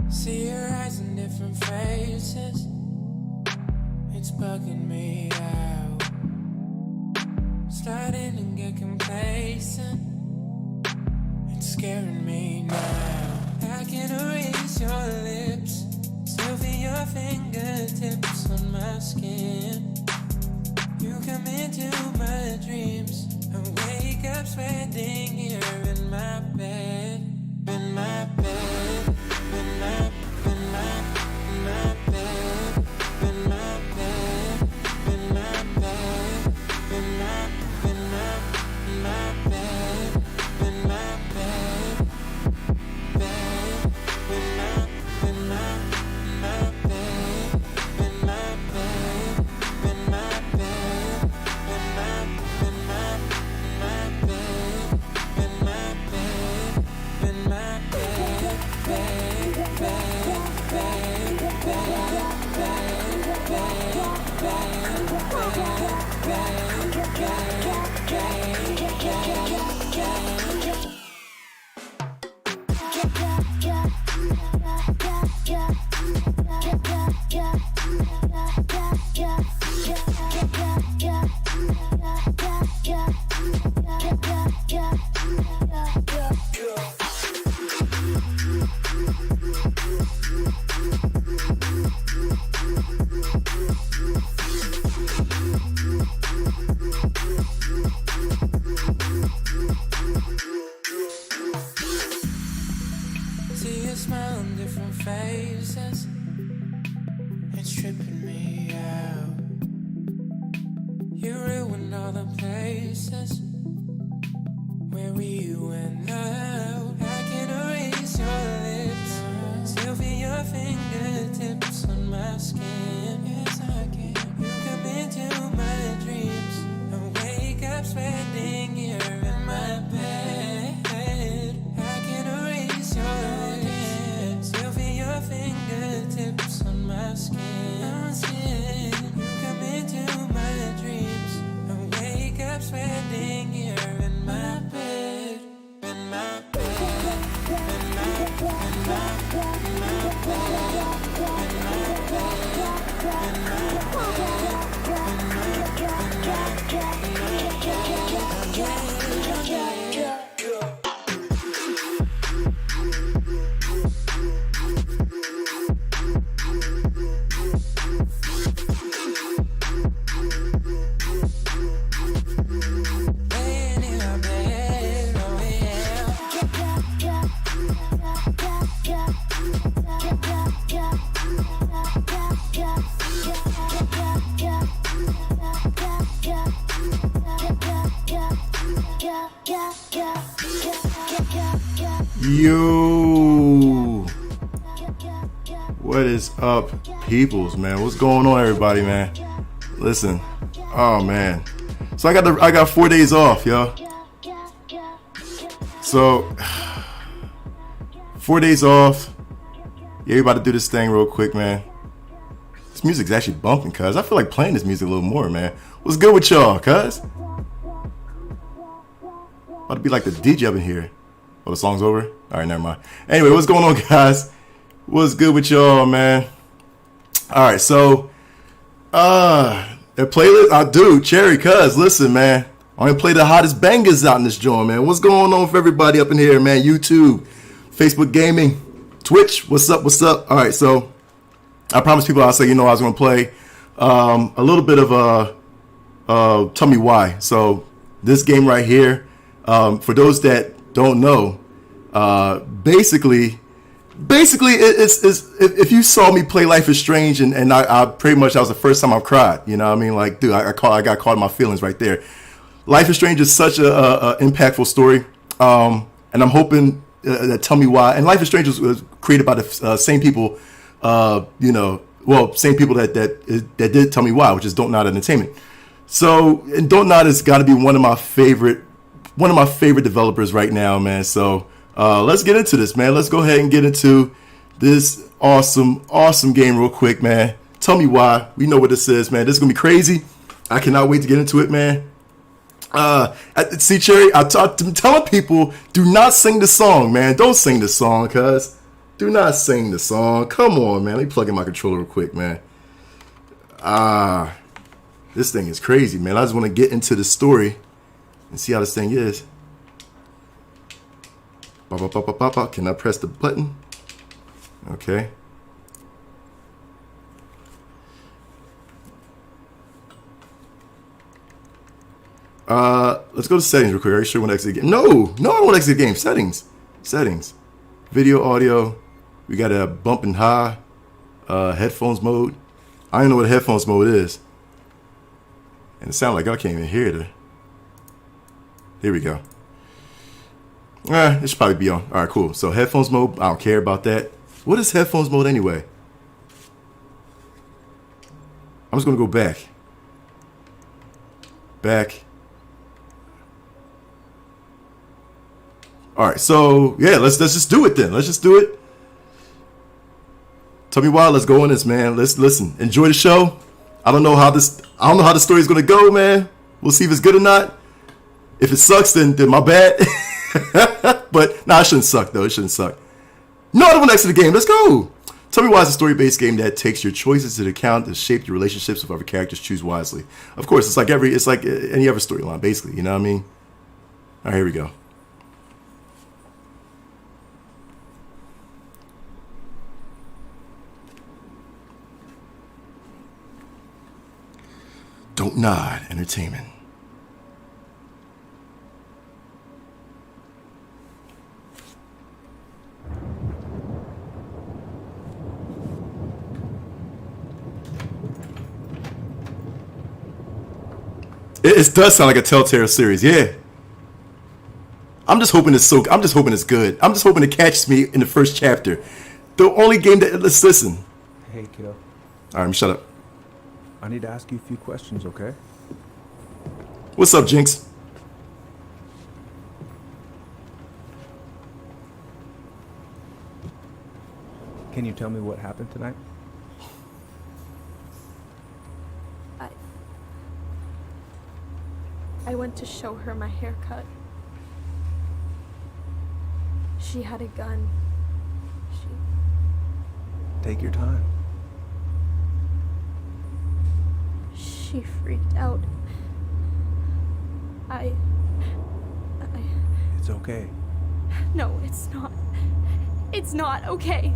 See your eyes in different faces. It's bugging me out. Starting to get complacent. It's scaring me now. I can erase your lips. Still feel your fingertips on my skin. You come into my dreams. I wake up sweating here in my bed. In my bed. In my bed. In my bed. In my bed. In my bed. In my bed. In my bed. In my bed. See your smile on different faces. It's tripping me out. You ruined all the places where we went out. I can erase your lips. Still feel your fingertips on my skin. Yes, I can. You come into my dreams. I wake up sweating here in my bed. I can erase your lips. Still feel your fingertips on my skin. You come into my dreams. I wake up sweating here in my bed. In my bed. In my bed. In my bed. In my bed. In my bed. In Yo, what is up, peoples, man? What's going on, everybody, man? Listen, oh man, so I got 4 days off, yo. So 4 days off. Yeah, we about to do this thing real quick, man. This music's actually bumping, cuz I feel like playing this music a little more, man. What's good with y'all, cuz? About to be like the DJ up in here. Oh, the song's over? All right, never mind. Anyway, what's going on, guys? What's good with y'all, man? All right, so the playlist, I do, Cherry, cuz, listen, man. I'm gonna play the hottest bangers out in this joint, man. What's going on for everybody up in here, man? YouTube, Facebook Gaming, Twitch, what's up, what's up? All right, so I promised people I was gonna play a little bit of Tell Me Why. So this game right here, for those that don't know, basically it's if you saw me play Life is Strange and I pretty much, that was the first time I've cried, you know what I mean? Like, dude, I got caught in my feelings right there. Life is Strange is such a impactful story, and I'm hoping that Tell Me Why, and Life is Strange was created by the same people, same people that did Tell Me Why, which is DONTNOD Entertainment. So, and DONTNOD has got to be one of my favorite developers right now, man. So let's get into this, man. Let's go ahead and get into this awesome game real quick, man. Tell Me Why. We know what this is, man. This is gonna be crazy. I cannot wait to get into it, man. See, Cherry, I'm telling people, do not sing the song, man. Don't sing the song, cuz Do not sing the song. Come on, man. Let me plug in my controller real quick, man. This thing is crazy, man. I just want to get into the story and see how this thing is. Can I press the button? Okay. Let's go to settings real quick. Are you sure you want to exit the game? No, I don't want to exit the game. Settings. Video, audio. We got a bump and high. Headphones mode. I don't know what headphones mode is. And it sounds like I can't even hear it. Here we go. It should probably be on. All right, cool. So headphones mode, I don't care about that. What is headphones mode anyway? I'm just going to go back. All right, so yeah, let's just do it then. Let's just do it. Tell me why. Let's go on this, man. Let's listen. Enjoy the show. I don't know how the story is gonna go, man. We'll see if it's good or not. If it sucks, then my bad. But nah, it shouldn't suck though. It shouldn't suck. No, I don't want to exit the game. Let's go. Tell me why it's a story-based game that takes your choices into account to shape your relationships with other characters. Choose wisely. Of course, it's like any other storyline, basically. You know what I mean? All right, here we go. DONTNOD Entertainment. It does sound like a Telltale series, yeah. I'm just hoping it's good. I'm just hoping it catches me in the first chapter. The only game that let's listen. Hey, kiddo. All right, shut up. I need to ask you a few questions, okay? What's up, Jinx? Can you tell me what happened tonight? I went to show her my haircut. She had a gun. Take your time. She freaked out. It's okay. No, it's not. It's not okay.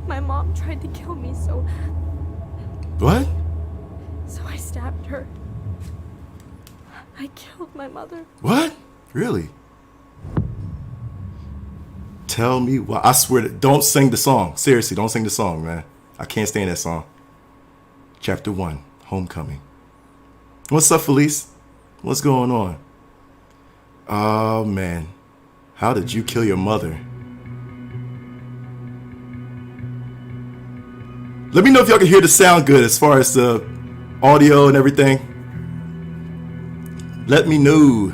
My mom tried to kill me, so What? I stabbed her. I killed my mother. What? Really? Tell me why. I swear to don't sing the song. Seriously, don't sing the song, man. I can't stand that song. Chapter 1, Homecoming. What's up, Felice? What's going on? Oh, man. How did you kill your mother? Let me know if y'all can hear the sound good as far as the audio and everything. Let me know.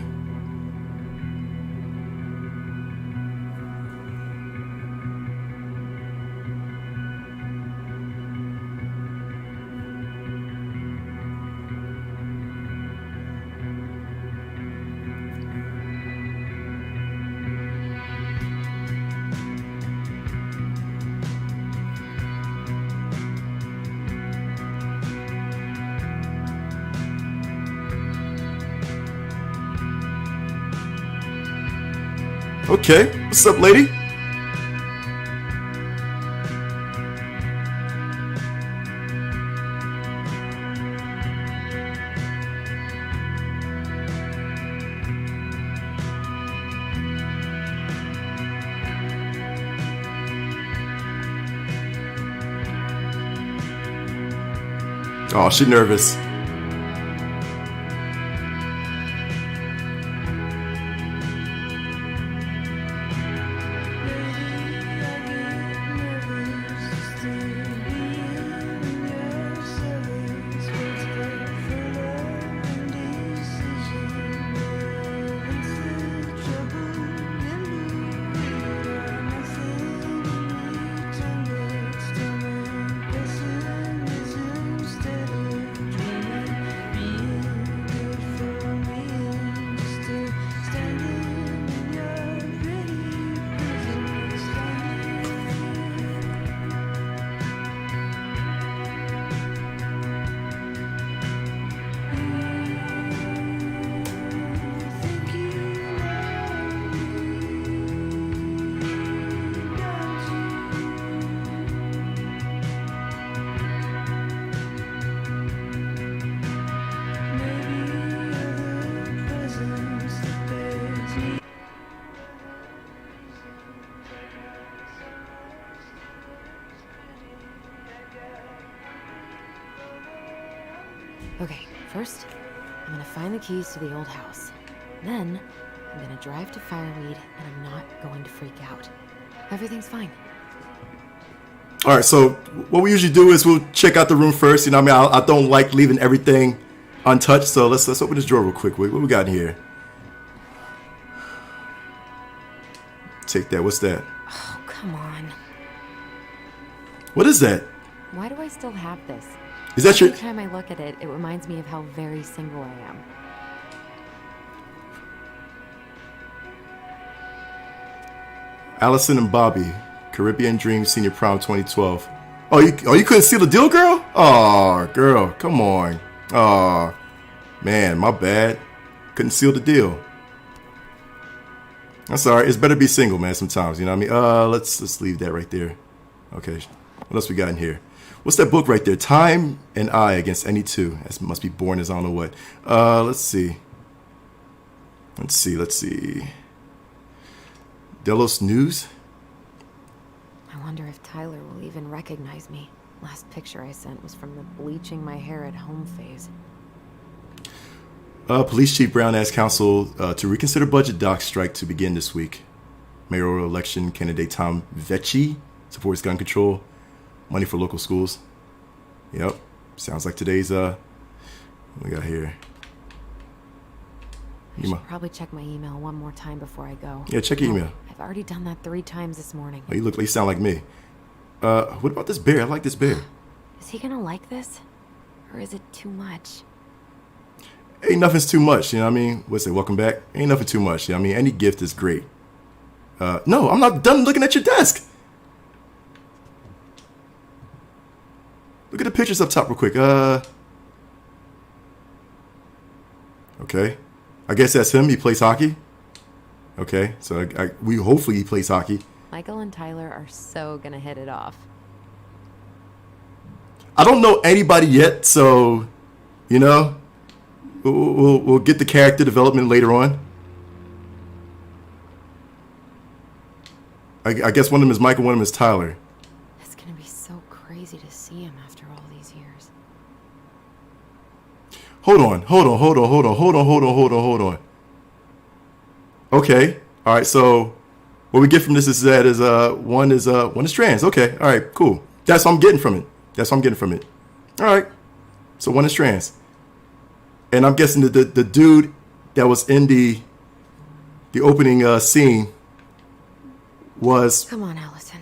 Okay, what's up, lady? Oh, she's nervous. Okay, first, I'm gonna find the keys to the old house. Then, I'm gonna drive to Fireweed, and I'm not going to freak out. Everything's fine. All right, so what we usually do is we'll check out the room first. You know what I mean? I don't like leaving everything untouched, so let's open this drawer real quick. What we got in here? Take that. What's that? Oh, come on. What is that? Why do I still have this? Is that your... Every time I look at it, it reminds me of how very single I am. Allison and Bobby, Caribbean Dream Senior Prom 2012. Oh, you couldn't seal the deal, girl? Oh, girl, come on. Oh, man, my bad. Couldn't seal the deal. That's all right. It's better to be single, man, sometimes. You know what I mean? Let's leave that right there. Okay. What else we got in here? What's that book right there? Time and I Against Any Two. That must be born as I don't know what. Let's see. Let's see. Delos News? I wonder if Tyler will even recognize me. Last picture I sent was from the bleaching my hair at home phase. Police Chief Brown asked council to reconsider budget doc strike to begin this week. Mayoral election candidate Tom Vecchi supports gun control. Money for local schools. Yep. Sounds like today's, what we got here? I should probably check my email one more time before I go. Yeah, check your email. I've already done that 3 times this morning. Oh, you sound like me. What about this bear? I like this bear. Is he gonna like this? Or is it too much? Ain't nothing's too much, you know what I mean? What's it, welcome back? Ain't nothing too much, you know what I mean? Any gift is great. No, I'm not done looking at your desk. Look at the pictures up top real quick. Okay. I guess that's him. He plays hockey. Okay. So hopefully he plays hockey. Michael and Tyler are so gonna hit it off. I don't know anybody yet, so, you know, we'll get the character development later on. I guess one of them is Michael, one of them is Tyler. It's gonna be so crazy to see him after all these years. Hold on. Okay. All right. So what we get from this is that one is trans. Okay. All right. Cool. That's what I'm getting from it. All right. So one is trans, and I'm guessing the dude that was in the opening scene was. Come on, Allison.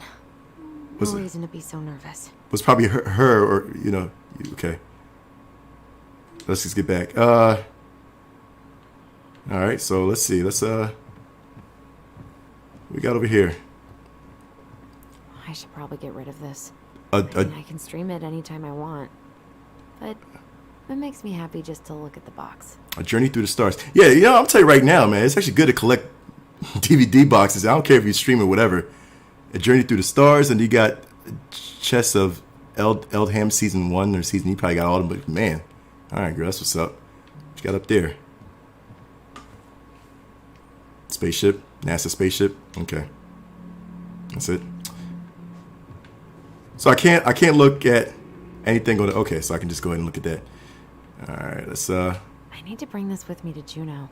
No reason to be so nervous. Was probably her or you know. Okay. Let's just get back. All right, so let's see. What we got over here? I should probably get rid of this. I can stream it anytime I want. But it makes me happy just to look at the box. A Journey Through the Stars. Yeah, you know, I'll tell you right now, man. It's actually good to collect DVD boxes. I don't care if you stream it, whatever. A Journey Through the Stars, and you got Chess of Eldham season 1 or season. You probably got all of them, but man. All right, girl, that's what's up. What you got up there? Spaceship, NASA spaceship. Okay, that's it. So I can't look at anything on it. Okay, so I can just go ahead and look at that. All right, let's. I need to bring this with me to Juneau.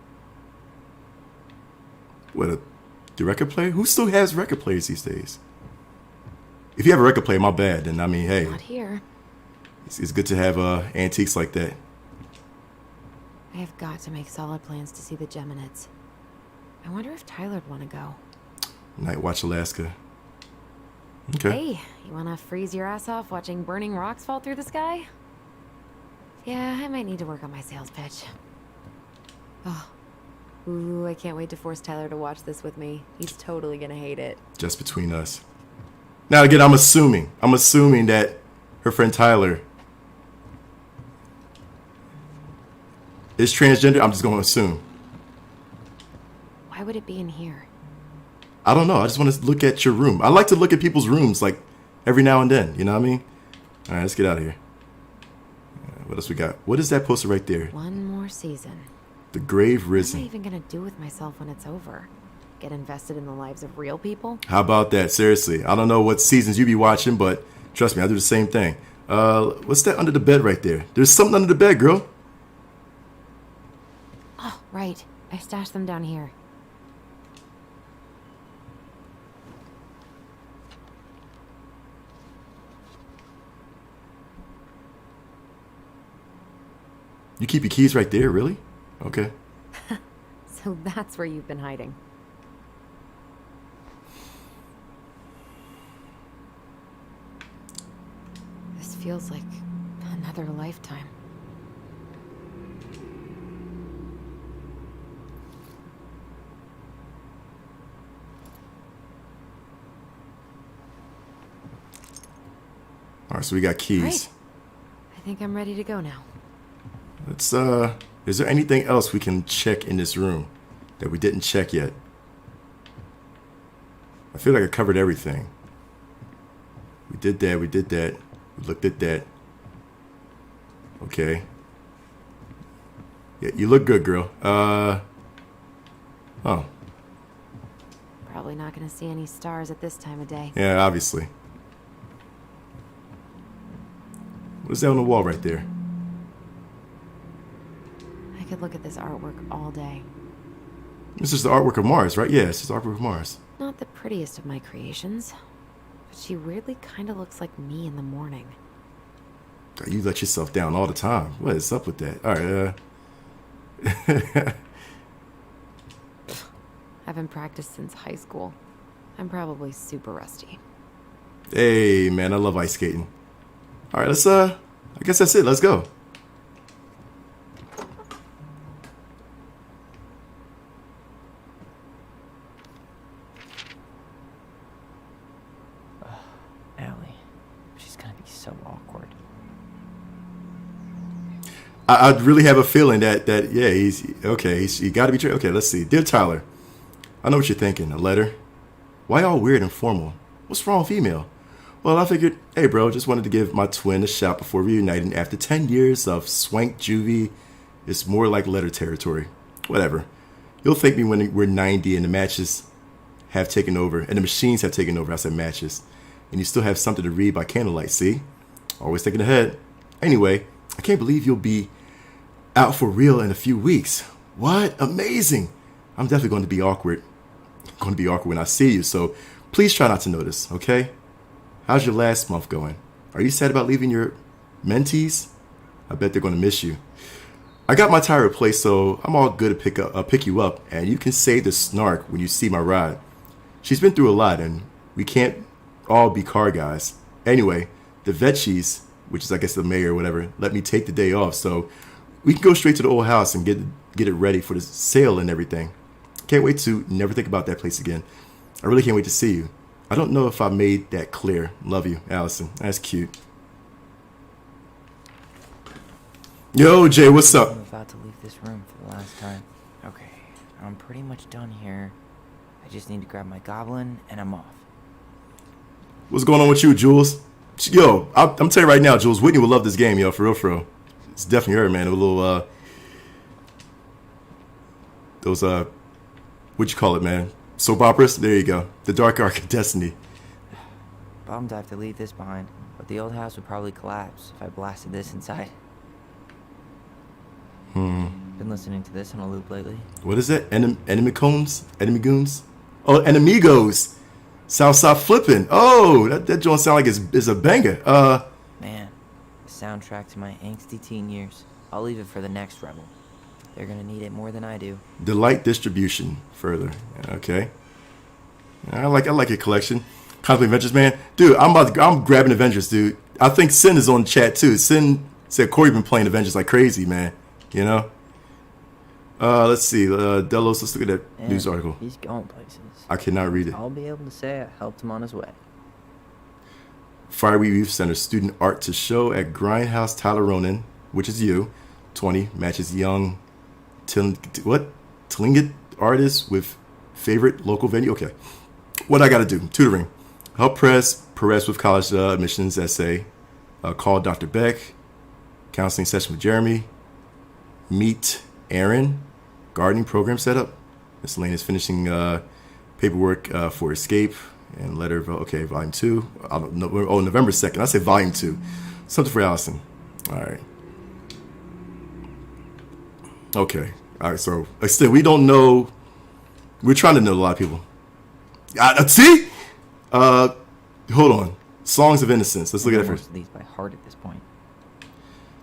What the record player? Who still has record players these days? If you have a record player, my bad. Then I mean, hey, Not here. It's good to have antiques like that. I have got to make solid plans to see the Geminids. I wonder if Tyler'd want to go. Night Watch Alaska. Okay. Hey, you want to freeze your ass off watching burning rocks fall through the sky? Yeah, I might need to work on my sales pitch. Oh. Ooh, I can't wait to force Tyler to watch this with me. He's totally gonna hate it. Just between us. Now again, I'm assuming that her friend Tyler is transgender. I'm just going to assume. Why would it be in here? I don't know. I just want to look at your room. I like to look at people's rooms like every now and then. You know what I mean? All right, let's get out of here. What else we got? What is that poster right there? One more season. The Grave What am Risen. I even gonna do with myself when it's over? Get invested in the lives of real people? How about that? Seriously. I don't know what seasons you be watching, but trust me, I do the same thing. What's that under the bed right there? There's something under the bed, girl. Right. I stashed them down here. You keep your keys right there, really? Okay. So that's where you've been hiding. This feels like another lifetime. All right, so we got keys. Right. I think I'm ready to go now. Let's, is there anything else we can check in this room that we didn't check yet? I feel like I covered everything. We did that, we looked at that. Okay. Yeah, you look good, girl. Oh. Probably not gonna see any stars at this time of day. Yeah, obviously. What's that on the wall right there? I could look at this artwork all day. This is the artwork of Mars, right? Yeah, it's just the artwork of Mars. Not the prettiest of my creations, but she weirdly kind of looks like me in the morning. God, you let yourself down all the time. What is up with that? All right, Haven't practiced since high school. I'm probably super rusty. Hey, man, I love ice skating. All right, let's, I guess that's it. Let's go. Allie, she's gonna be so awkward. I really have a feeling that yeah, he got to be true. Okay, let's see. Dear Tyler, I know what you're thinking. A letter? Why all weird and formal? What's wrong with email? Well, I figured, hey, bro, just wanted to give my twin a shout before reuniting. After 10 years of swank juvie, it's more like letter territory. Whatever. You'll thank me when we're 90 and the matches have taken over, and the machines have taken over. I said matches. And you still have something to read by candlelight, see? Always thinking ahead. Anyway, I can't believe you'll be out for real in a few weeks. What? Amazing. I'm definitely going to be awkward. Going to be awkward when I see you, so please try not to notice, okay? How's your last month going? Are you sad about leaving your mentees? I bet they're going to miss you. I got my tire replaced, so I'm all good to pick you up, and you can say the snark when you see my ride. She's been through a lot, and we can't all be car guys. Anyway, the Vetschies, which is I guess the mayor or whatever, let me take the day off, so we can go straight to the old house and get it ready for the sale and everything. Can't wait to never think about that place again. I really can't wait to see you. I don't know if I made that clear. Love you, Allison. That's cute. Yo, Jay, what's up? I'm about to leave this room for the last time. Okay, I'm pretty much done here. I just need to grab my goblin and I'm off. What's going on with you, Jules? Yo, I'm telling you right now, Jules, Whitney will love this game, yo, for real, for real. It's definitely her, man. A little, those, what'd you call it, man? Soap operas? There you go. The Dark Ark of Destiny. Bummed I have to leave this behind, but the old house would probably collapse if I blasted this inside. Been listening to this on a loop lately. What is that? Enemy Goons? Oh, Enemigos. South flipping. Oh, that joint sound like it's a banger. Man, the soundtrack to my angsty teen years. I'll leave it for the next rebel. They're gonna need it more than I do. Delight distribution further. Okay. I like your collection. Contemplate Avengers, man. Dude, I'm grabbing Avengers, dude. I think Sin is on the chat too. Sin said Corey been playing Avengers like crazy, man. You know? Let's see. Delos, let's look at that Man, news article. He's going places. I cannot read it. I'll be able to say I helped him on his way. Fireweed Youth Center student art to show at Grindhouse Tyler Ronan, which is you, 20, matches young Tlingit artist with favorite local venue. Okay. What I got to do? Tutoring. Help Perez with college admissions essay. Call Dr. Beck. Counseling session with Jeremy. Meet Aaron. Gardening program setup. Miscellaneous finishing paperwork for Escape. And letter of, okay, volume 2. I don't know. Oh, November 2nd. I say volume 2. Something for Allison. All right. Okay. All right, so like still, we don't know. We're trying to know a lot of people. See? Hold on. Songs of Innocence. Let's look at it Most first. of these by heart at this point.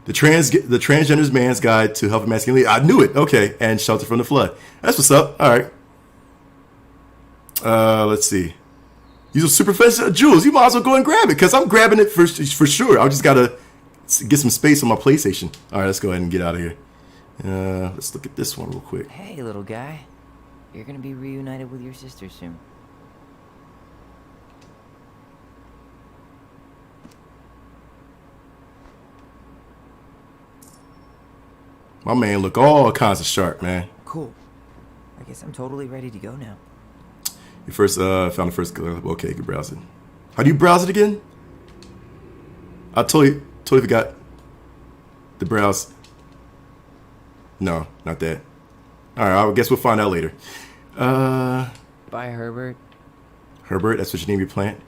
The Transgender's Man's Guide to Health and Masculinity. I knew it. Okay. And Shelter from the Flood. That's what's up. All right. Let's see. Use a super fast Jules. You might as well go and grab it because I'm grabbing it for sure. I just got to get some space on my PlayStation. All right. Let's go ahead and get out of here. Let's look at this one real quick. Hey, little guy. You're gonna be reunited with your sister soon. My man look all kinds of sharp, man. Cool. I guess I'm totally ready to go now. You first found the first. Okay, you can browse it. How do you browse it again? I totally forgot the browse. No, not that. All right, I guess we'll find out later. Bye, Herbert. Herbert, that's what you name your plant.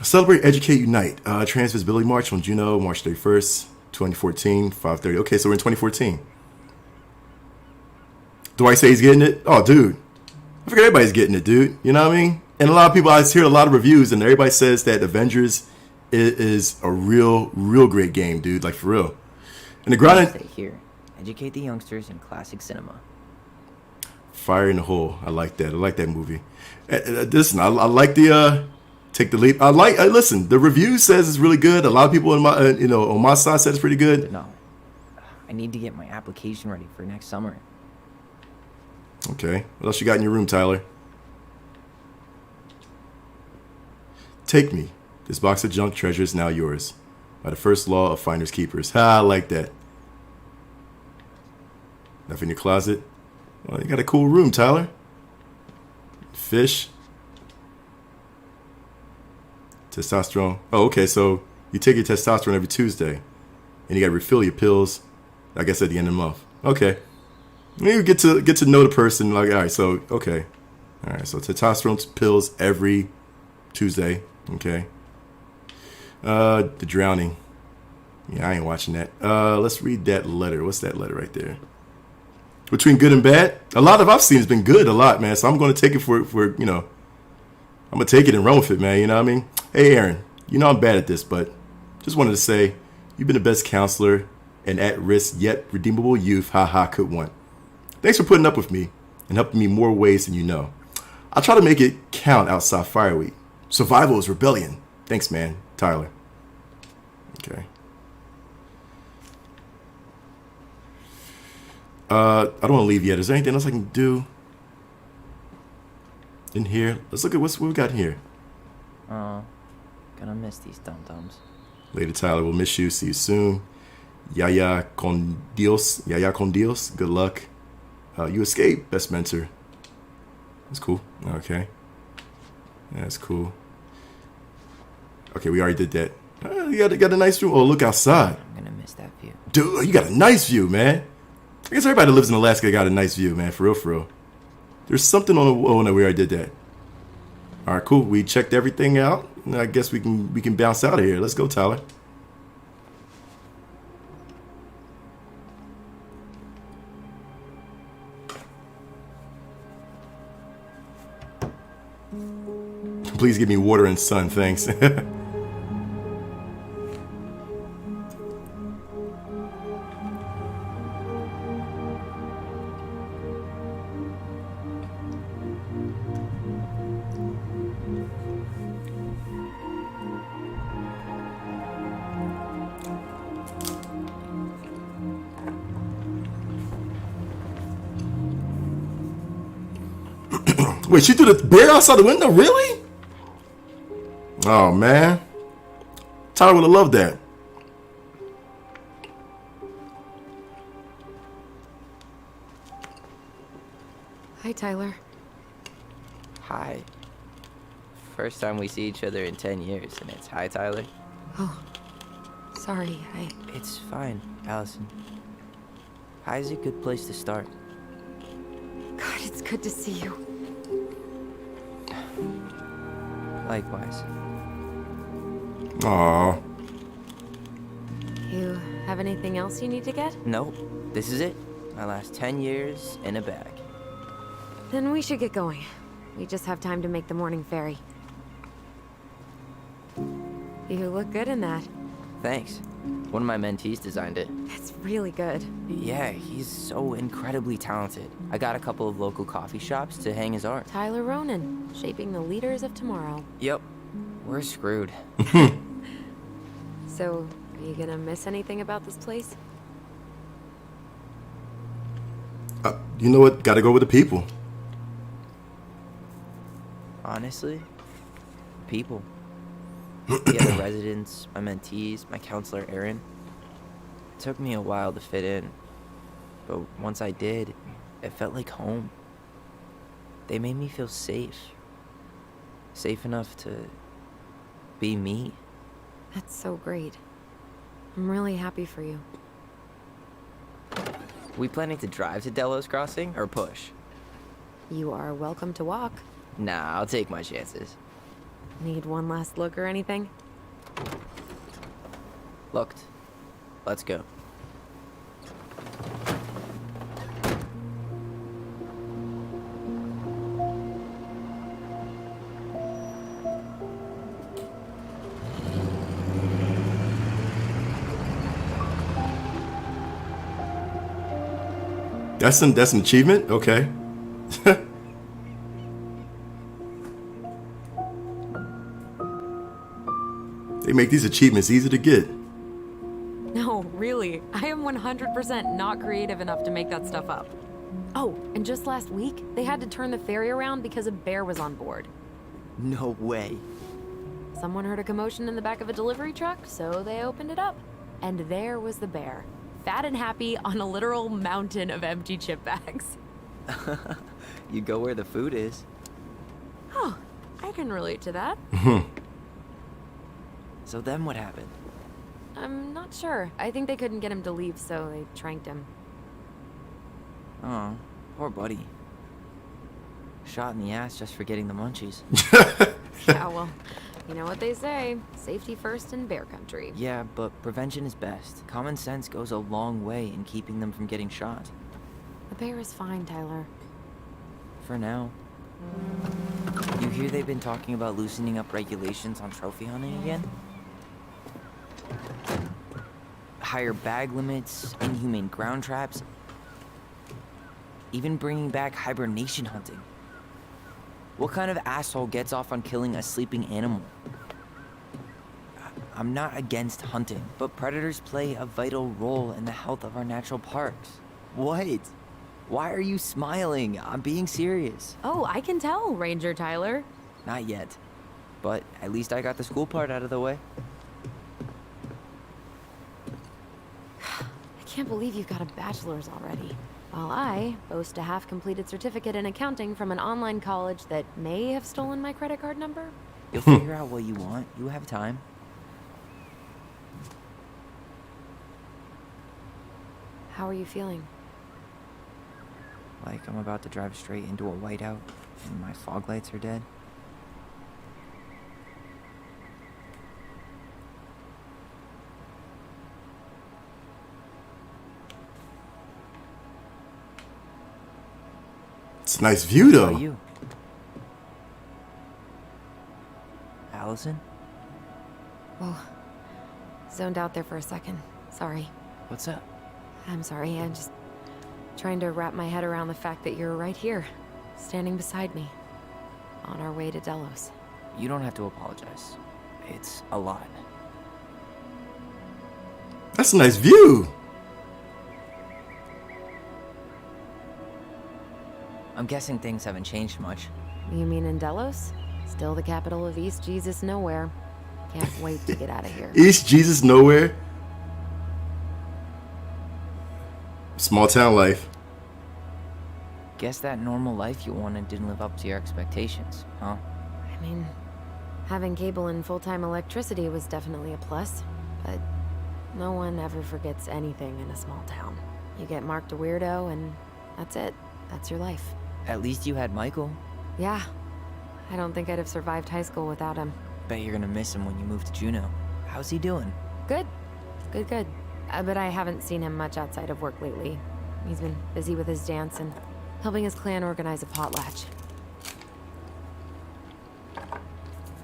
Celebrate, Educate, Unite. Trans Visibility March on Juno, March 31st, 2014, 5:30. Okay, so we're in 2014. Dwight say he's getting it? Oh, dude. I figure everybody's getting it, dude. You know what I mean? And a lot of people, I hear a lot of reviews, and everybody says that Avengers is a real great game, dude. Like, for real. And the grind. Stay here. Educate the youngsters in classic cinema. Fire in the Hole. I like that. I like that movie. Listen, I like the Take the Leap. Listen, the review says it's really good. A lot of people in my on my side said it's pretty good. No. I need to get my application ready for next summer. Okay. What else you got in your room, Tyler? Take me. This box of junk treasure is now yours. By the first law of finders keepers. Ha, I like that. Nothing in your closet. Well, you got a cool room, Tyler. Fish. Testosterone. Oh, okay. So you take your testosterone every Tuesday, and you got to refill your pills, I guess, at the end of the month. Okay. You get to know the person. Like, all right. So okay. All right. So testosterone pills every Tuesday. Okay. The Drowning. Yeah, I ain't watching that. Let's read that letter. What's that letter right there? Between Good and Bad. A lot of I've seen has been good a lot, man. So I'm going to take it for I'm going to take it and run with it, man. You know what I mean? Hey, Aaron, you know I'm bad at this, but just wanted to say you've been the best counselor and at-risk yet redeemable youth could want. Thanks for putting up with me and helping me more ways than you know. I'll try to make it count outside Fire Week. Survival is rebellion. Thanks, man. Tyler. Okay. I don't want to leave yet. Is there anything else I can do in here? Let's look at what we got here. Gonna miss these dum-dums. Later, Tyler. We'll miss you. See you soon. Yaya con Dios. Yaya con Dios. Good luck. You escaped. Best mentor. That's cool. Okay. That's cool. Okay, we already did that. You got a nice view. Oh, look outside. I'm gonna miss that view. Dude, you got a nice view, man. I guess everybody that lives in Alaska got a nice view, man. For real. There's something on the... Oh, no, we already did that. All right, cool. We checked everything out. I guess we can bounce out of here. Let's go, Tyler. Please give me water and sun, thanks. Wait, she threw the bear outside the window? Really? Oh, man. Tyler would have loved that. Hi, Tyler. Hi. First time we see each other in 10 years, and it's hi, Tyler. Oh, sorry. It's fine, Allison. Hi's a good place to start. God, it's good to see you. Likewise. Aw. You have anything else you need to get? Nope. This is it. My last 10 years in a bag. Then we should get going. We just have time to make the morning ferry. You look good in that. Thanks. One of my mentees designed it. It's really good. Yeah, he's so incredibly talented. I got a couple of local coffee shops to hang his art. Tyler Ronan, shaping the leaders of tomorrow. Yep. We're screwed. So, are you gonna miss anything about this place? You know what? Gotta go with the people. Honestly, people. The other residents, my mentees, my counselor Aaron. It took me a while to fit in, but once I did, it felt like home. They made me feel safe. Safe enough to be me. That's so great. I'm really happy for you. We planning to drive to Delos Crossing or push? You are welcome to walk. Nah, I'll take my chances. Need one last look or anything? Looked. Let's go. That's an achievement? Okay. They make these achievements easy to get. No, really. I am 100% not creative enough to make that stuff up. Oh, and just last week, they had to turn the ferry around because a bear was on board. No way. Someone heard a commotion in the back of a delivery truck, so they opened it up. And there was the bear, fat and happy on a literal mountain of empty chip bags. You go where the food is. Oh, I can relate to that. So then what happened? I'm not sure. I think they couldn't get him to leave, so they tranked him. Oh, poor buddy. Shot in the ass just for getting the munchies. Yeah, well, you know what they say. Safety first in bear country. Yeah, but prevention is best. Common sense goes a long way in keeping them from getting shot. The bear is fine, Tyler. For now. You hear they've been talking about loosening up regulations on trophy hunting again? Higher bag limits, inhumane ground traps, even bringing back hibernation hunting. What kind of asshole gets off on killing a sleeping animal? I'm not against hunting, but predators play a vital role in the health of our natural parks. What? Why are you smiling? I'm being serious. Oh, I can tell, Ranger Tyler. Not yet, but at least I got the school part out of the way. I can't believe you've got a bachelor's already. While I boast a half-completed certificate in accounting from an online college that may have stolen my credit card number. You'll figure out what you want. You have time. How are you feeling? Like I'm about to drive straight into a whiteout and my fog lights are dead. It's a nice view, How though. about you? Allison? Whoa. Zoned out there for a second. Sorry. What's up? I'm sorry. I'm just trying to wrap my head around the fact that you're right here, standing beside me, on our way to Delos. You don't have to apologize. It's a lot. That's a nice view. I'm guessing things haven't changed much. You mean in Delos? Still the capital of East Jesus Nowhere. Can't wait to get out of here. East Jesus Nowhere. Small town life. Guess that normal life you wanted didn't live up to your expectations, huh? I mean, having cable and full-time electricity was definitely a plus, but no one ever forgets anything in a small town. You get marked a weirdo and that's it. That's your life. At least you had Michael. Yeah. I don't think I'd have survived high school without him. Bet you're gonna miss him when you move to Juneau. How's he doing? Good. Good. But I haven't seen him much outside of work lately. He's been busy with his dance and helping his clan organize a potlatch.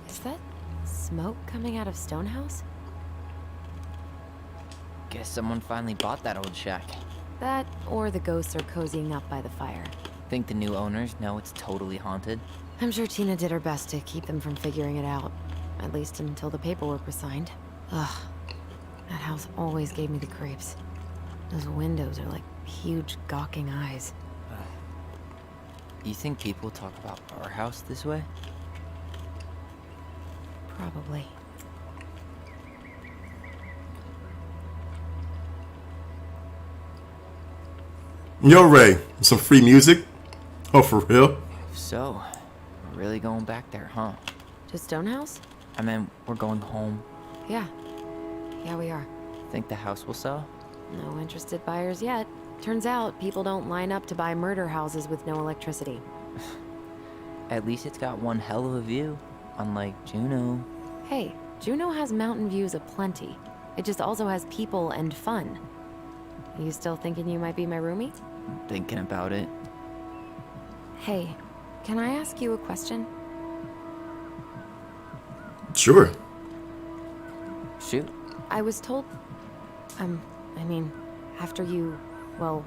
Is that smoke coming out of Stonehouse? Guess someone finally bought that old shack. That, or the ghosts are cozying up by the fire. Think the new owners know it's totally haunted? I'm sure Tina did her best to keep them from figuring it out. At least until the paperwork was signed. Ugh. That house always gave me the creeps. Those windows are like huge gawking eyes. You think people talk about our house this way? Probably. Yo, Ray, some free music? Oh, for real? So, we're really going back there, huh? To Stonehouse? I mean, we're going home. Yeah. Yeah, we are. Think the house will sell? No interested buyers yet. Turns out people don't line up to buy murder houses with no electricity. At least it's got one hell of a view, unlike Juneau. Hey, Juneau has mountain views aplenty. It just also has people and fun. You still thinking you might be my roomie? Thinking about it. Hey, can I ask you a question? Sure. Shoot. I was told, after you, well,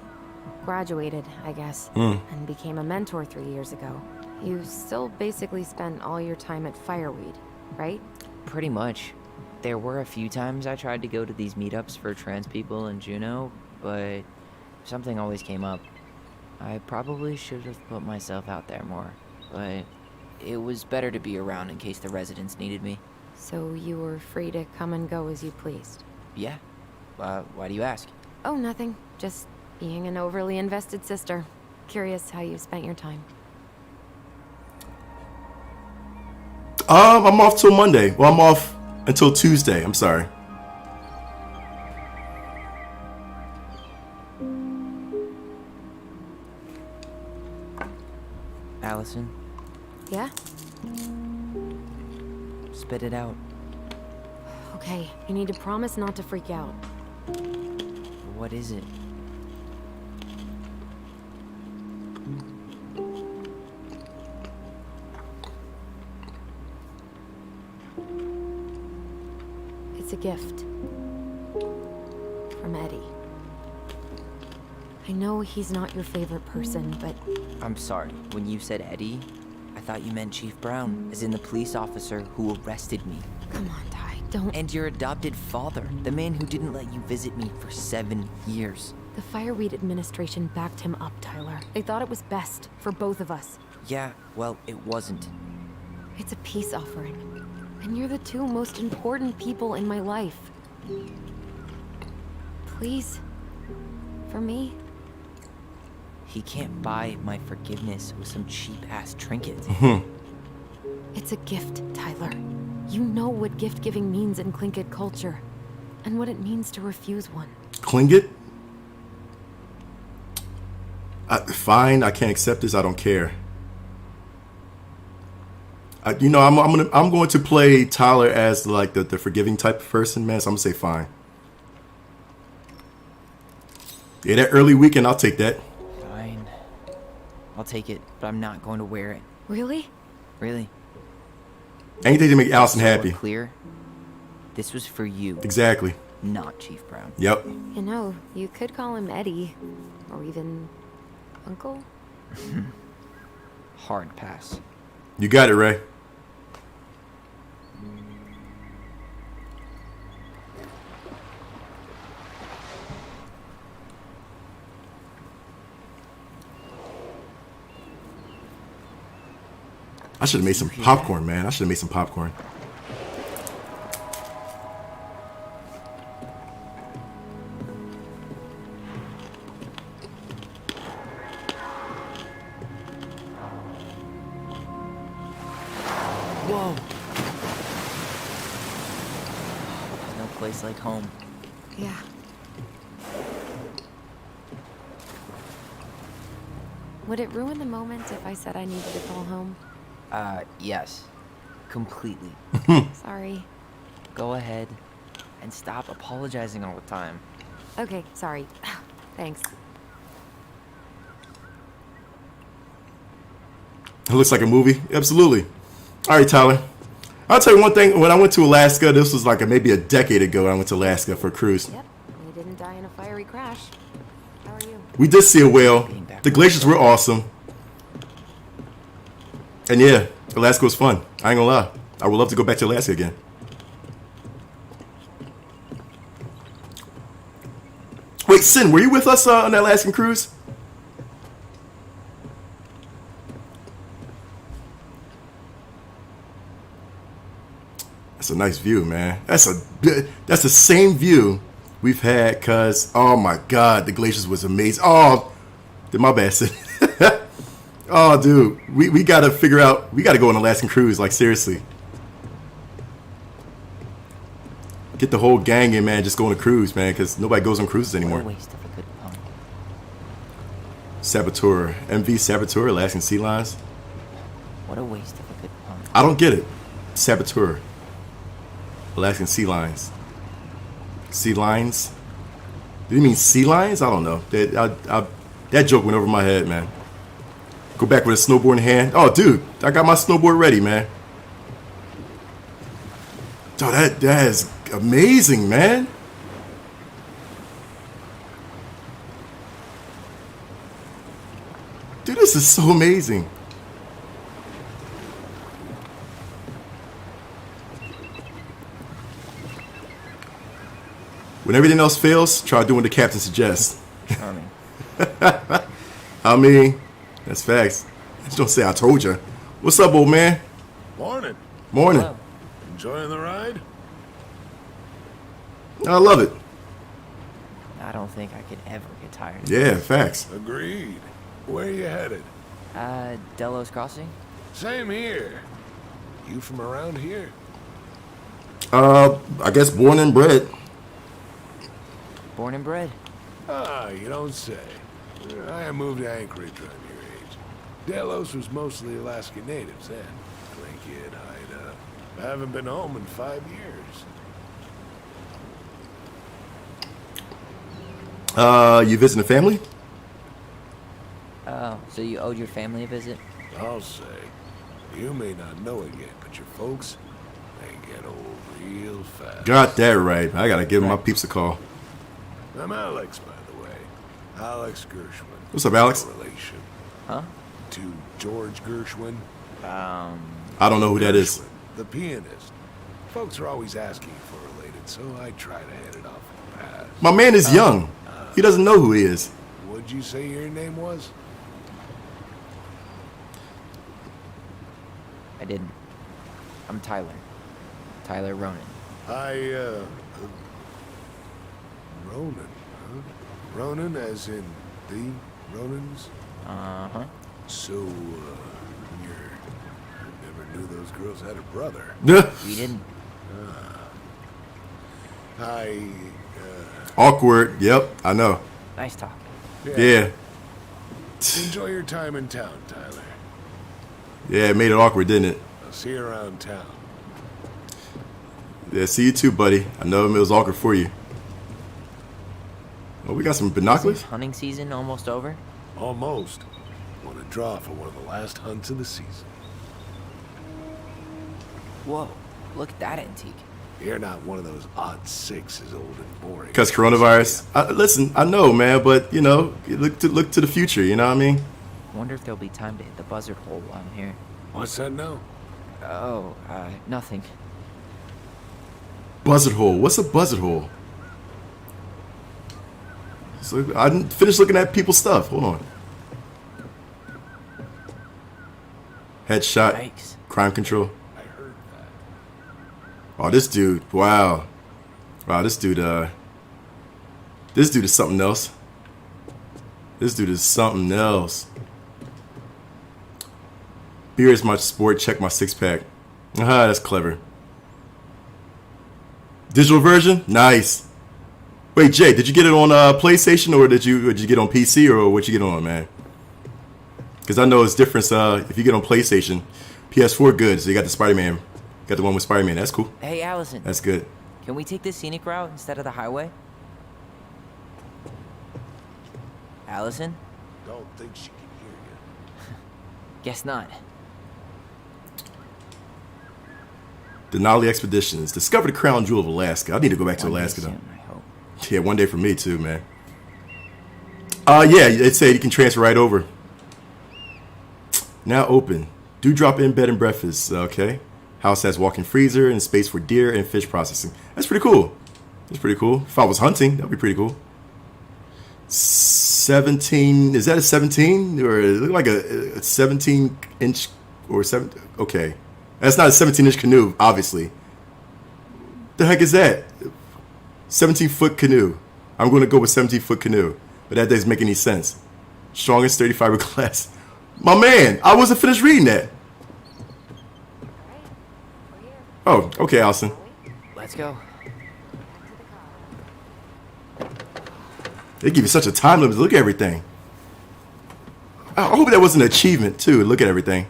graduated, I guess, and became a mentor 3 years ago, you still basically spent all your time at Fireweed, right? Pretty much. There were a few times I tried to go to these meetups for trans people in Juneau, but something always came up. I probably should have put myself out there more, but it was better to be around in case the residents needed me. So you were free to come and go as you pleased? Yeah. Why do you ask? Oh, nothing. Just being an overly invested sister. Curious how you spent your time. I'm off till Monday. Well, I'm off until Tuesday. I'm sorry. Allison, Yeah? spit it out. Okay, you need to promise not to freak out. What is it? It's a gift. From Eddie. I know he's not your favorite person, but I'm sorry. When you said Eddie, I thought you meant Chief Brown, as in the police officer who arrested me. come on, Ty, don't. And your adopted father, the man who didn't let you visit me for 7 years. The Fireweed administration backed him up, Tyler. They thought it was best for both of us. Yeah, well, it wasn't. It's a peace offering. And you're the two most important people in my life. Please. For me. He can't buy my forgiveness with some cheap-ass trinket. It's a gift, Tyler. You know what gift-giving means in Tlingit culture. And what it means to refuse one. Tlingit? Fine, I can't accept this. I don't care. I'm going to play Tyler as like the forgiving type of person, man. So I'm gonna say fine. Yeah, that early weekend, I'll take that. Fine. I'll take it, but I'm not going to wear it. Really? Really. Anything to make Allison So we're happy. clear? This was for you, Exactly. not Chief Brown. Yep. You know, you could call him Eddie. Or even Uncle? Hard pass. You got it, Ray. I should have made some popcorn, man. I should have made some popcorn. Whoa! No place like home. Yeah. Would it ruin the moment if I said I needed to call home? Yes. Completely. Sorry. Go ahead and stop apologizing all the time. Okay, sorry. Thanks. It looks like a movie. Absolutely. All right, Tyler. I'll tell you one thing. When I went to Alaska, this was like maybe a decade ago. I went to Alaska for a cruise. Yep, we didn't die in a fiery crash. How are you? We did see a whale. The glaciers were awesome. And yeah, Alaska was fun. I ain't gonna lie. I would love to go back to Alaska again. Wait, Sin, were you with us on that Alaskan cruise? That's a nice view, man. That's the same view we've had, cause oh my god, the glaciers was amazing. Oh, my bad, Sin. Oh, dude, we gotta figure out. We gotta go on an Alaskan cruise, like seriously. Get the whole gang in, man. Just go on a cruise, man, because nobody goes on cruises anymore. What a waste of a good pun. Saboteur, MV Saboteur, Alaskan Sea Lions. What a waste of a good pun. I don't get it. Saboteur, Alaskan Sea Lions. Sea Lions? Did he mean sea lions? I don't know. That joke went over my head, man. Go back with a snowboard in hand. Oh, dude, I got my snowboard ready, man. Oh, that is amazing, man. Dude, this is so amazing. When everything else fails, try doing what the captain suggests. I mean, that's facts. Just don't say I told you. What's up, old man? Morning. Morning. Hello. Enjoying the ride? I love it. I don't think I could ever get tired. Yeah, facts. Agreed. Where you headed? Delos Crossing? Same here. You from around here? I guess born and bred. Born and bred. Ah, you don't say. I moved to Anchorage around your age. Delos was mostly Alaska natives then. Clay kid, hide up. I haven't been home in 5 years. You visiting family? Oh, so you owed your family a visit? I'll say. You may not know it yet, but your folks, they get old real fast. Got that right. I gotta give my peeps a call. I'm Alex, by the way. Alex Gershwin. What's up, Alex? No relation Huh? to George Gershwin. I don't know who that is. Gershwin, the pianist. Folks are always asking for related, so I try to head it off in the past. My man is young. He doesn't know who he is. What'd you say your name was? I didn't. I'm Tyler. Tyler Ronan. Ronan, huh? Ronan as in the Ronans? Uh-huh. So, you never knew those girls had a brother. You didn't. Awkward. Yep, I know. Nice talking. Yeah. Enjoy your time in town, Tyler. Yeah, it made it awkward, didn't it? I'll see you around town. Yeah, see you too, buddy. I know it was awkward for you. Oh, we got some binoculars? Isn't hunting season almost over? Almost. Want to draw for one of the last hunts of the season. Whoa, look at that antique. You're not one of those odd sixes, old and boring. Because coronavirus. Listen, I know, man, but you know, look to the future. You know what I mean? Wonder if there'll be time to hit the buzzard hole while I'm here. What's that now? Oh, nothing. Buzzard hole. What's a buzzard hole? So I didn't finish looking at people's stuff. Hold on. Headshot. Yikes. Crime control. I heard that. Oh, this dude. Wow. Wow, this dude is something else. This dude is something else. Beer is my sport. Check my six-pack. Aha, that's clever. Digital version? Nice. Wait, Jay, did you get it on PlayStation or did you get it on PC or what you get on, man? Because I know it's different if you get on PlayStation. PS4, good. So you got the Spider-Man. Got the one with Spider-Man. That's cool. Hey, Allison. That's good. Can we take the scenic route instead of the highway? Allison? Don't think she can hear you. Guess not. Denali Expeditions. Discover the crown jewel of Alaska. I need to go back to One day Alaska, though. soon, I hope. Yeah, one day for me, too, man. Yeah, it said you can transfer right over. Now open. Do drop in bed and breakfast. Okay. House has walk-in freezer and space for deer and fish processing. That's pretty cool. That's pretty cool. If I was hunting, that'd be pretty cool. 17. Is that a 17? Or it look like a 17-inch or 7? Okay. That's not a 17-inch canoe, obviously. The heck is that? 17-foot canoe. I'm going to go with 17-foot canoe. But that doesn't make any sense. Strongest 35 class. My man, I wasn't finished reading that. Oh, okay, Allison. Let's go. They give you such a time limit to look at everything. I hope that was an achievement, too, to look at everything.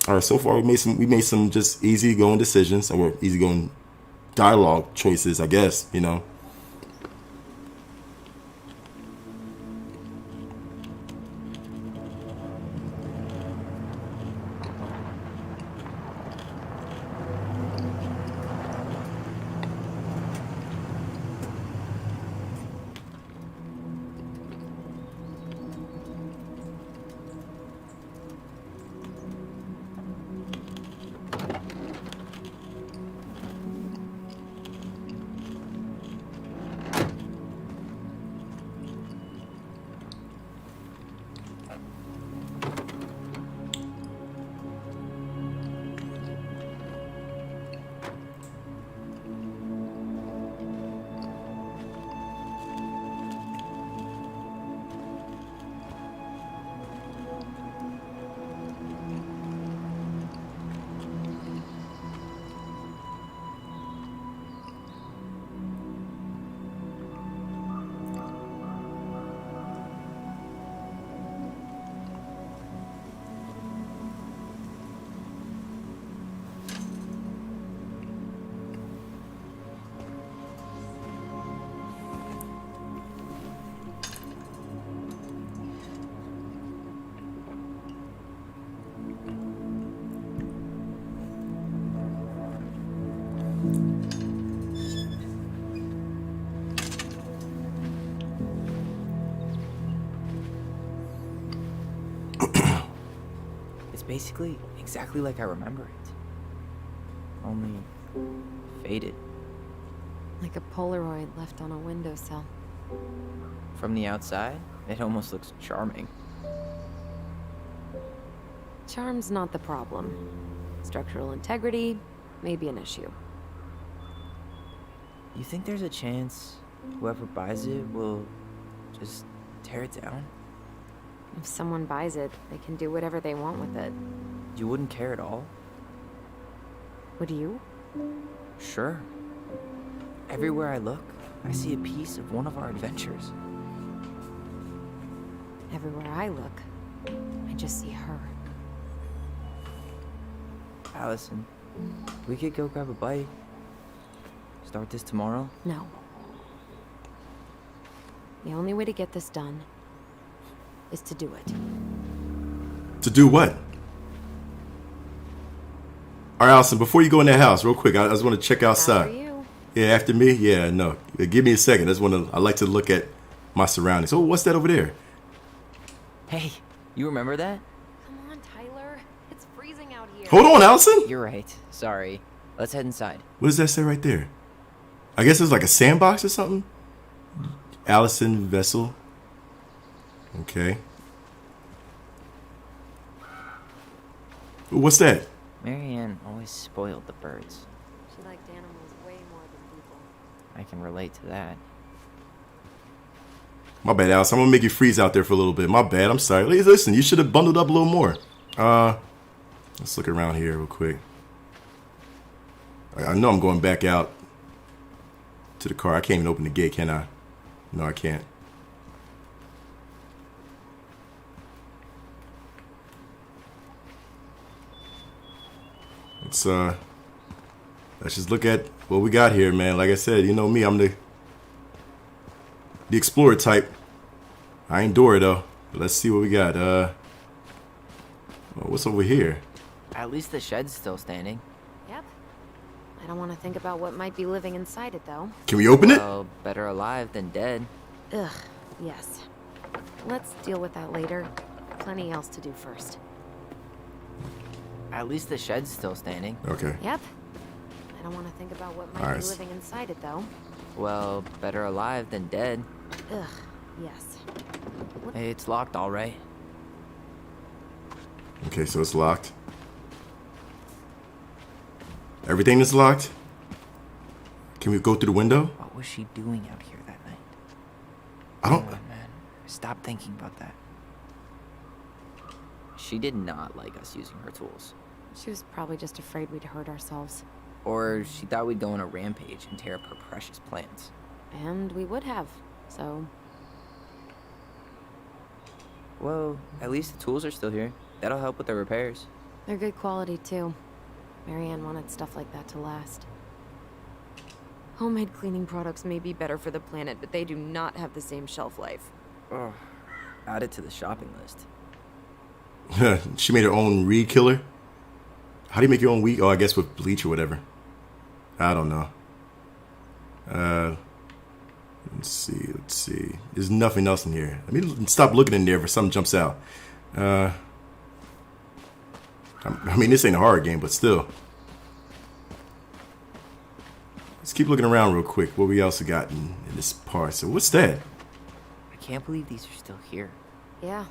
All right, so far we made some just easy going decisions, or easy going dialogue choices, I guess, you know. It's basically exactly like I remember it. Only faded. Like a Polaroid left on a windowsill. From the outside, it almost looks charming. Charm's not the problem. Structural integrity may be an issue. You think there's a chance whoever buys it will just tear it down? If someone buys it, they can do whatever they want with it. You wouldn't care at all? Would you? Sure. Everywhere I look, I see a piece of one of our adventures. Everywhere I look, I just see her. Allison, we could go grab a bite. Start this tomorrow? No. The only way to get this done is to do it. To do what? All right, Allison, before you go in that house, real quick, I just want to check outside. After you. Yeah, after me? Yeah, no. Give me a second. I like to look at my surroundings. Oh, what's that over there? Hey, you remember that? Come on, Tyler. It's freezing out here. Hold on, Allison. You're right. Sorry. Let's head inside. What does that say right there? I guess it's like a sandbox or something? Allison Vessel. Okay. What's that? Marianne always spoiled the birds. She liked animals way more than people. I can relate to that. My bad, Allison. I'm gonna make you freeze out there for a little bit. My bad. I'm sorry. Listen, you should have bundled up a little more. Let's look around here real quick. I know I'm going back out to the car. I can't even open the gate, can I? No, I can't. let's just look at what we got here, man. Like I said, you know me, I'm the explorer type. I ain't Dora though. But let's see what we got. What's over here? At least the shed's still standing. Yep. I don't want to think about what might be living inside it, though. Can we open it? Well, better alive than dead. Ugh, yes. Let's deal with that later. Plenty else to do first. At least the shed's still standing. Okay. Yep. I don't want to think about what might Alright. be living inside it, though. Well, better alive than dead. Ugh, yes. Hey, it's locked, all right. Okay, so it's locked. Everything is locked? Can we go through the window? What was she doing out here that night? I don't... Come on, man. Stop thinking about that. She did not like us using her tools. She was probably just afraid we'd hurt ourselves. Or she thought we'd go on a rampage and tear up her precious plans. And we would have, so... Well, at least the tools are still here. That'll help with the repairs. They're good quality, too. Marianne wanted stuff like that to last. Homemade cleaning products may be better for the planet, but they do not have the same shelf life. Oh, add it to the shopping list. She made her own weed killer? How do you make your own weed? Oh, I guess with bleach or whatever. I don't know. Let's see. There's nothing else in here. Let me stop looking in there if something jumps out. I mean, this ain't a horror game, but still. Let's keep looking around real quick. What we also got in this part. So what's that? I can't believe these are still here. Yeah,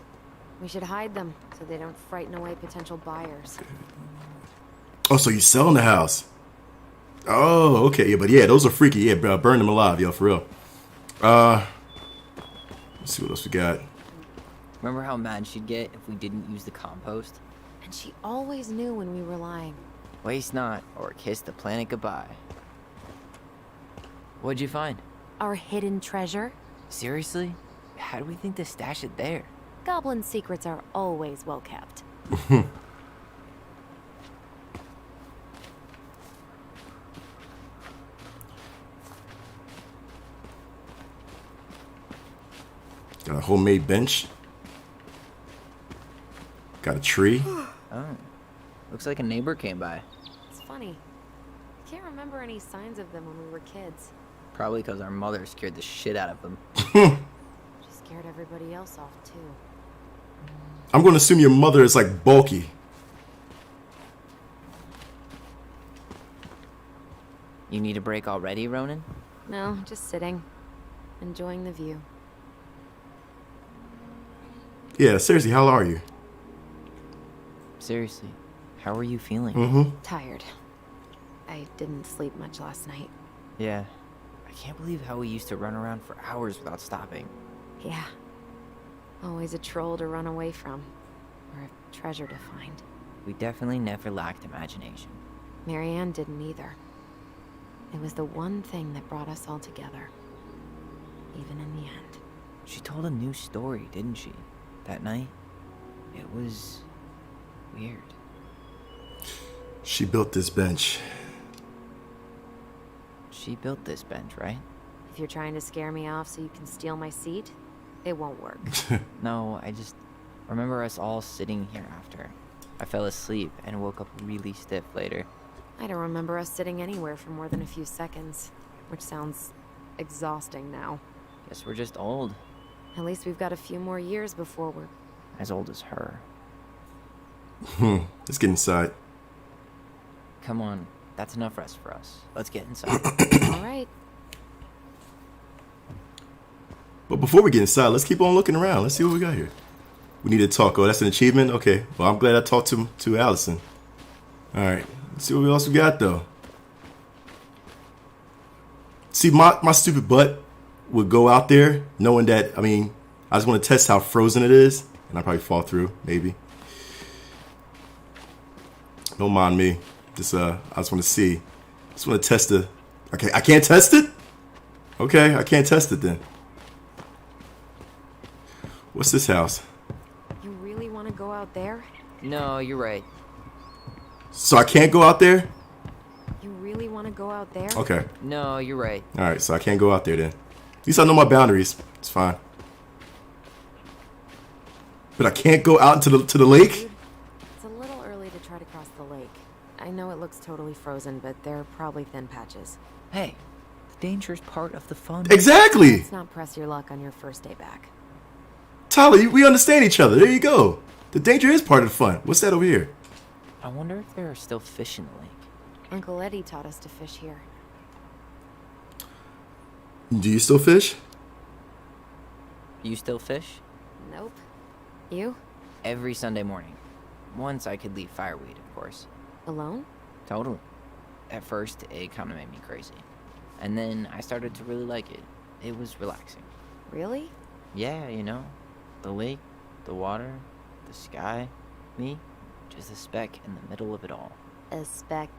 we should hide them so they don't frighten away potential buyers. Oh, so you selling the house? Oh, okay. Yeah, but yeah, those are freaky. Yeah, burn them alive, yo, for real. Let's see what else we got. Remember how mad she'd get if we didn't use the compost? And she always knew when we were lying. Waste not, or kiss the planet goodbye. What'd you find? Our hidden treasure? Seriously? How do we think to stash it there? Goblin secrets are always well kept. Got a homemade bench. Got a tree. Oh. Looks like a neighbor came by. It's funny. I can't remember any signs of them when we were kids. Probably because our mother scared the shit out of them. She scared everybody else off, too. I'm going to assume your mother is like bulky. You need a break already, Ronan? No, just sitting. Enjoying the view. Yeah, seriously, how are you? Seriously, how are you feeling? Mm-hmm. Tired. I didn't sleep much last night. Yeah. I can't believe how we used to run around for hours without stopping. Yeah. Always a troll to run away from. Or a treasure to find. We definitely never lacked imagination. Marianne didn't either. It was the one thing that brought us all together. Even in the end. She told a new story, didn't she? That night? It was... weird. She built this bench. She built this bench, right? If you're trying to scare me off so you can steal my seat, it won't work. No, I just remember us all sitting here after. I fell asleep and woke up really stiff later. I don't remember us sitting anywhere for more than a few seconds, which sounds exhausting now. Guess we're just old. At least we've got a few more years before we're... As old as her. Let's get inside. Come on, that's enough rest for us. Let's get inside. All right. But before we get inside, let's keep on looking around. Let's see what we got here. We need to talk. Oh, that's an achievement? Okay. Well, I'm glad I talked to Allison. All right. Let's see what else we got, though. See, my stupid butt would go out there knowing that, I mean, I just want to test how frozen it is. And I'll probably fall through, maybe. Don't mind me. Just, I just want to see. Just want to test the... Okay, I can't test it? Okay, I can't test it then. What's this house? You really want to go out there? No, you're right. So I can't go out there? You really want to go out there? Okay. No, you're right. All right, so I can't go out there then. At least I know my boundaries. It's fine. But I can't go out into the lake? Dude, it's a little early to try to cross the lake. I know it looks totally frozen, but there are probably thin patches. Hey, the dangerous part of the fun. Exactly. Let's not press your luck on your first day back. Tyler, we understand each other. There you go. The danger is part of the fun. What's that over here? I wonder if there are still fish in the lake. Uncle Eddie taught us to fish here. Do you still fish? You still fish? Nope. You? Every Sunday morning. Once I could leave fireweed, of course. Alone? Totally. At first, it kind of made me crazy. And then I started to really like it. It was relaxing. Really? Yeah, you know, the lake, the water, the sky, me, just a speck in the middle of it all. A speck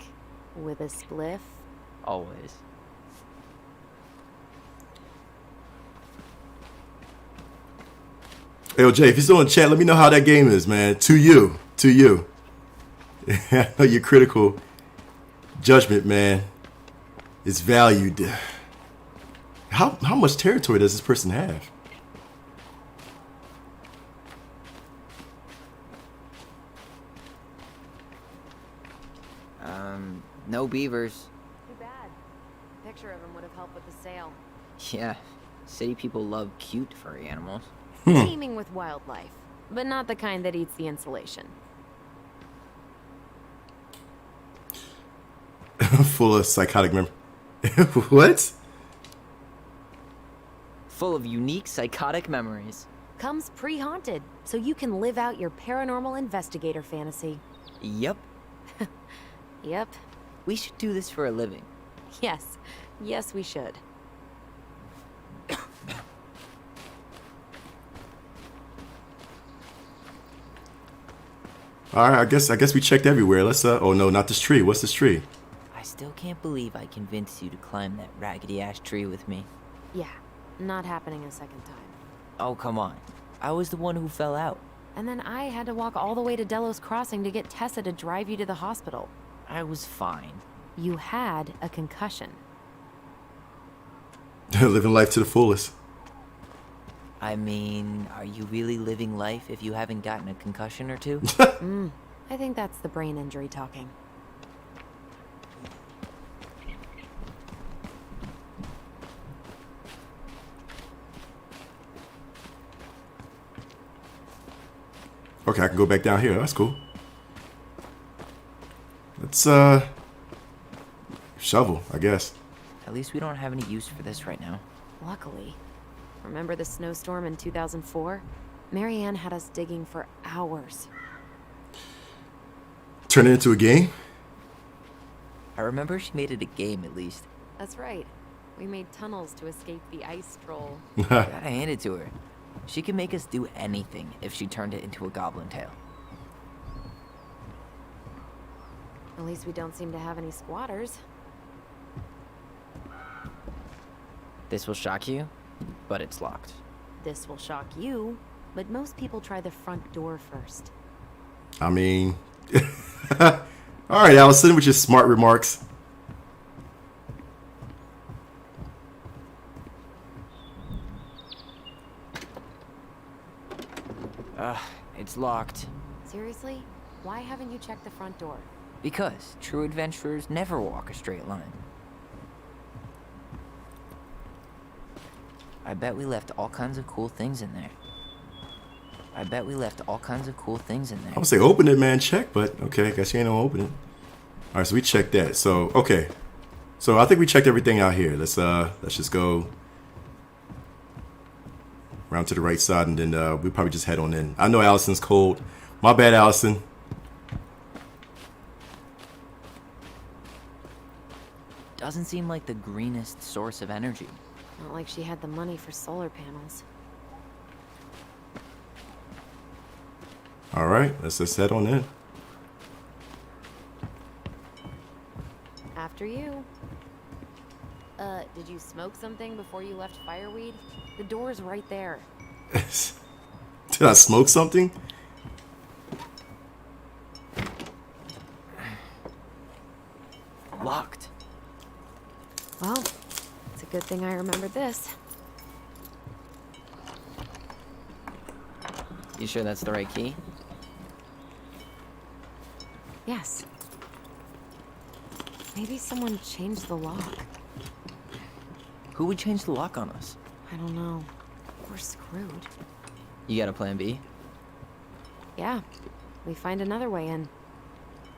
with a spliff? Always. Hey, Jay, if you're still in chat, let me know how that game is, man. To you. I know your critical judgment, man, is valued. How much territory does this person have? No beavers. Too bad. Picture of him would have helped with the sale. Yeah, city people love cute furry animals. Teeming with wildlife, but not the kind that eats the insulation. Full of psychotic What? Full of unique psychotic memories. Comes pre-haunted, so you can live out your paranormal investigator fantasy. Yep. Yep. We should do this for a living. Yes. Yes, we should. All right, I guess we checked everywhere. Let's oh no, not this tree. What's this tree? I still can't believe I convinced you to climb that raggedy-ass tree with me. Yeah, not happening a second time. Oh, come on. I was the one who fell out. And then I had to walk all the way to Delos Crossing to get Tessa to drive you to the hospital. I was fine. You had a concussion. Living life to the fullest. I mean, are you really living life if you haven't gotten a concussion or two? I think that's the brain injury talking. Okay, I can go back down here. That's cool. Let's shovel, I guess. At least we don't have any use for this right now. Luckily. Remember the snowstorm in 2004? Marianne had us digging for hours. Turn it into a game? I remember she made it a game at least. That's right. We made tunnels to escape the ice troll. Gotta hand it to her. She can make us do anything if she turned it into a goblin tail. At least we don't seem to have any squatters. This will shock you, but it's locked. This will shock you, but most people try the front door first. I mean... All right, Allison, with your smart remarks. It's locked. Seriously? Why haven't you checked the front door? Because true adventurers never walk a straight line. I bet we left all kinds of cool things in there. I would say open it, man, check, but okay, I guess you ain't gonna open it. All right, so we checked that. So, okay. So I think we checked everything out here. Let's just go around to the right side, and then we probably just head on in. I know Allison's cold. My bad, Allison. Doesn't seem like the greenest source of energy. Not like she had the money for solar panels. All right, let's just head on in. After you. Did you smoke something before you left fireweed? The door's right there. Did I smoke something? Good thing I remembered this. You sure that's the right key? Yes. Maybe someone changed the lock. Who would change the lock on us? I don't know. We're screwed. You got a plan B? Yeah, we find another way in.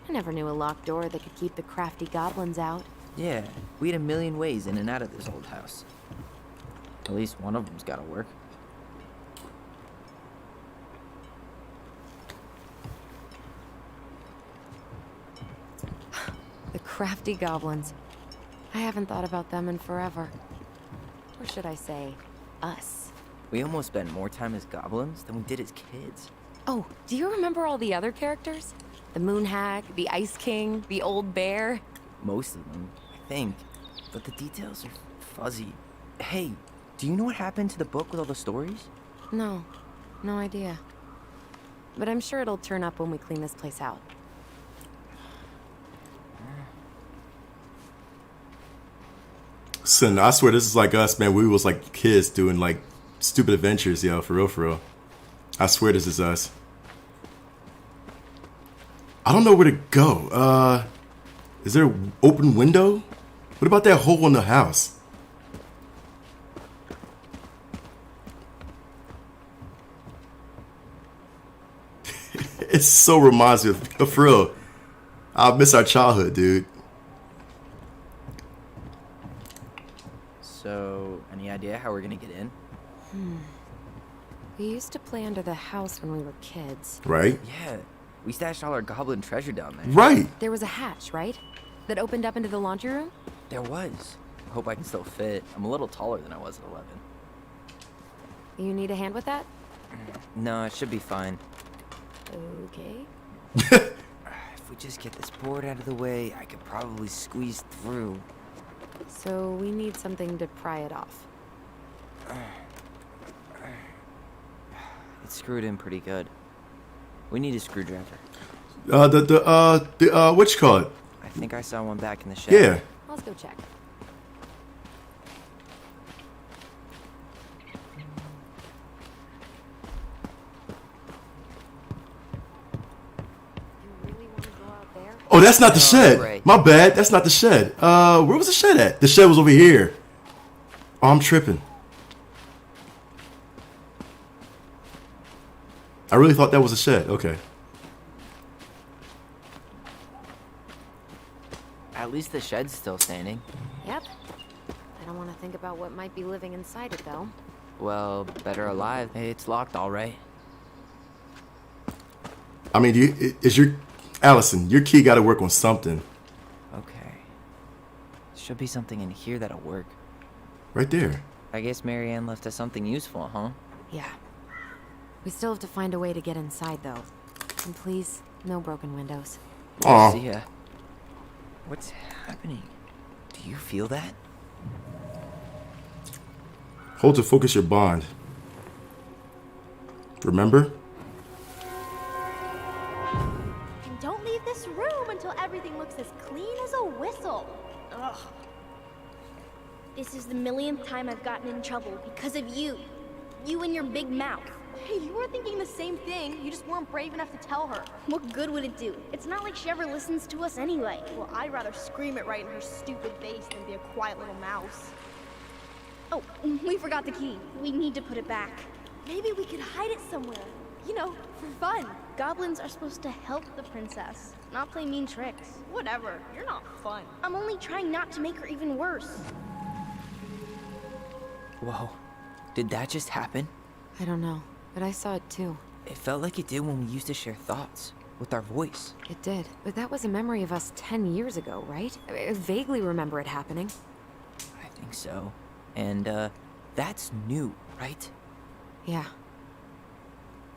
I never knew a locked door that could keep the crafty goblins out. Yeah, we had a million ways in and out of this old house. At least one of them's gotta work. The crafty goblins. I haven't thought about them in forever. Or should I say, us. We almost spent more time as goblins than we did as kids. Oh, do you remember all the other characters? The Moon Hag, the Ice King, the Old Bear? Most of them, I think. But the details are fuzzy. Hey, do you know what happened to the book with all the stories? No, no idea. But I'm sure it'll turn up when we clean this place out. Son, I swear this is like us, man. We was like kids doing like stupid adventures, yo, for real, for real. I swear this is us. I don't know where to go. Is there an open window? What about that hole in the house? It so reminds me of, for real. I miss our childhood, dude. So, any idea how we're gonna get in? We used to play under the house when we were kids. Right? Yeah, we stashed all our goblin treasure down there. Right. There was a hatch, right? That opened up into the laundry room? There was. I hope I can still fit. I'm a little taller than I was at 11. You need a hand with that? No, it should be fine. Okay. If we just get this board out of the way, I could probably squeeze through. So we need something to pry it off. It's screwed in pretty good. We need a screwdriver. What you call it? I think I saw one back in the shed. Yeah. Let's go check. You really want to go out there? Oh, that's not the No, shed. right. My bad. That's not the shed. Where was the shed at? The shed was over here. Oh, I'm tripping. I really thought that was a shed. Okay. At least the shed's still standing. Yep. I don't want to think about what might be living inside it, though. Well, better alive. Hey, it's locked all right. I mean, Allison, your key got to work on something. Okay. Should be something in here that'll work. Right there. I guess Marianne left us something useful, huh? Yeah. We still have to find a way to get inside, though. And please, no broken windows. Aw. See ya. What's happening? Do you feel that? Hold to focus your bond. Remember? And don't leave this room until everything looks as clean as a whistle. Ugh. This is the millionth time I've gotten in trouble because of you. You and your big mouth. Hey, you were thinking the same thing. You just weren't brave enough to tell her. What good would it do? It's not like she ever listens to us anyway. Well, I'd rather scream it right in her stupid face than be a quiet little mouse. Oh, we forgot the key. We need to put it back. Maybe we could hide it somewhere. You know, for fun. Goblins are supposed to help the princess, not play mean tricks. Whatever. You're not fun. I'm only trying not to make her even worse. Whoa. Did that just happen? I don't know, but I saw it too. It felt like it did when we used to share thoughts with our voice. It did. But that was a memory of us 10 years ago, right? I vaguely remember it happening. I think so. And, that's new, right? Yeah.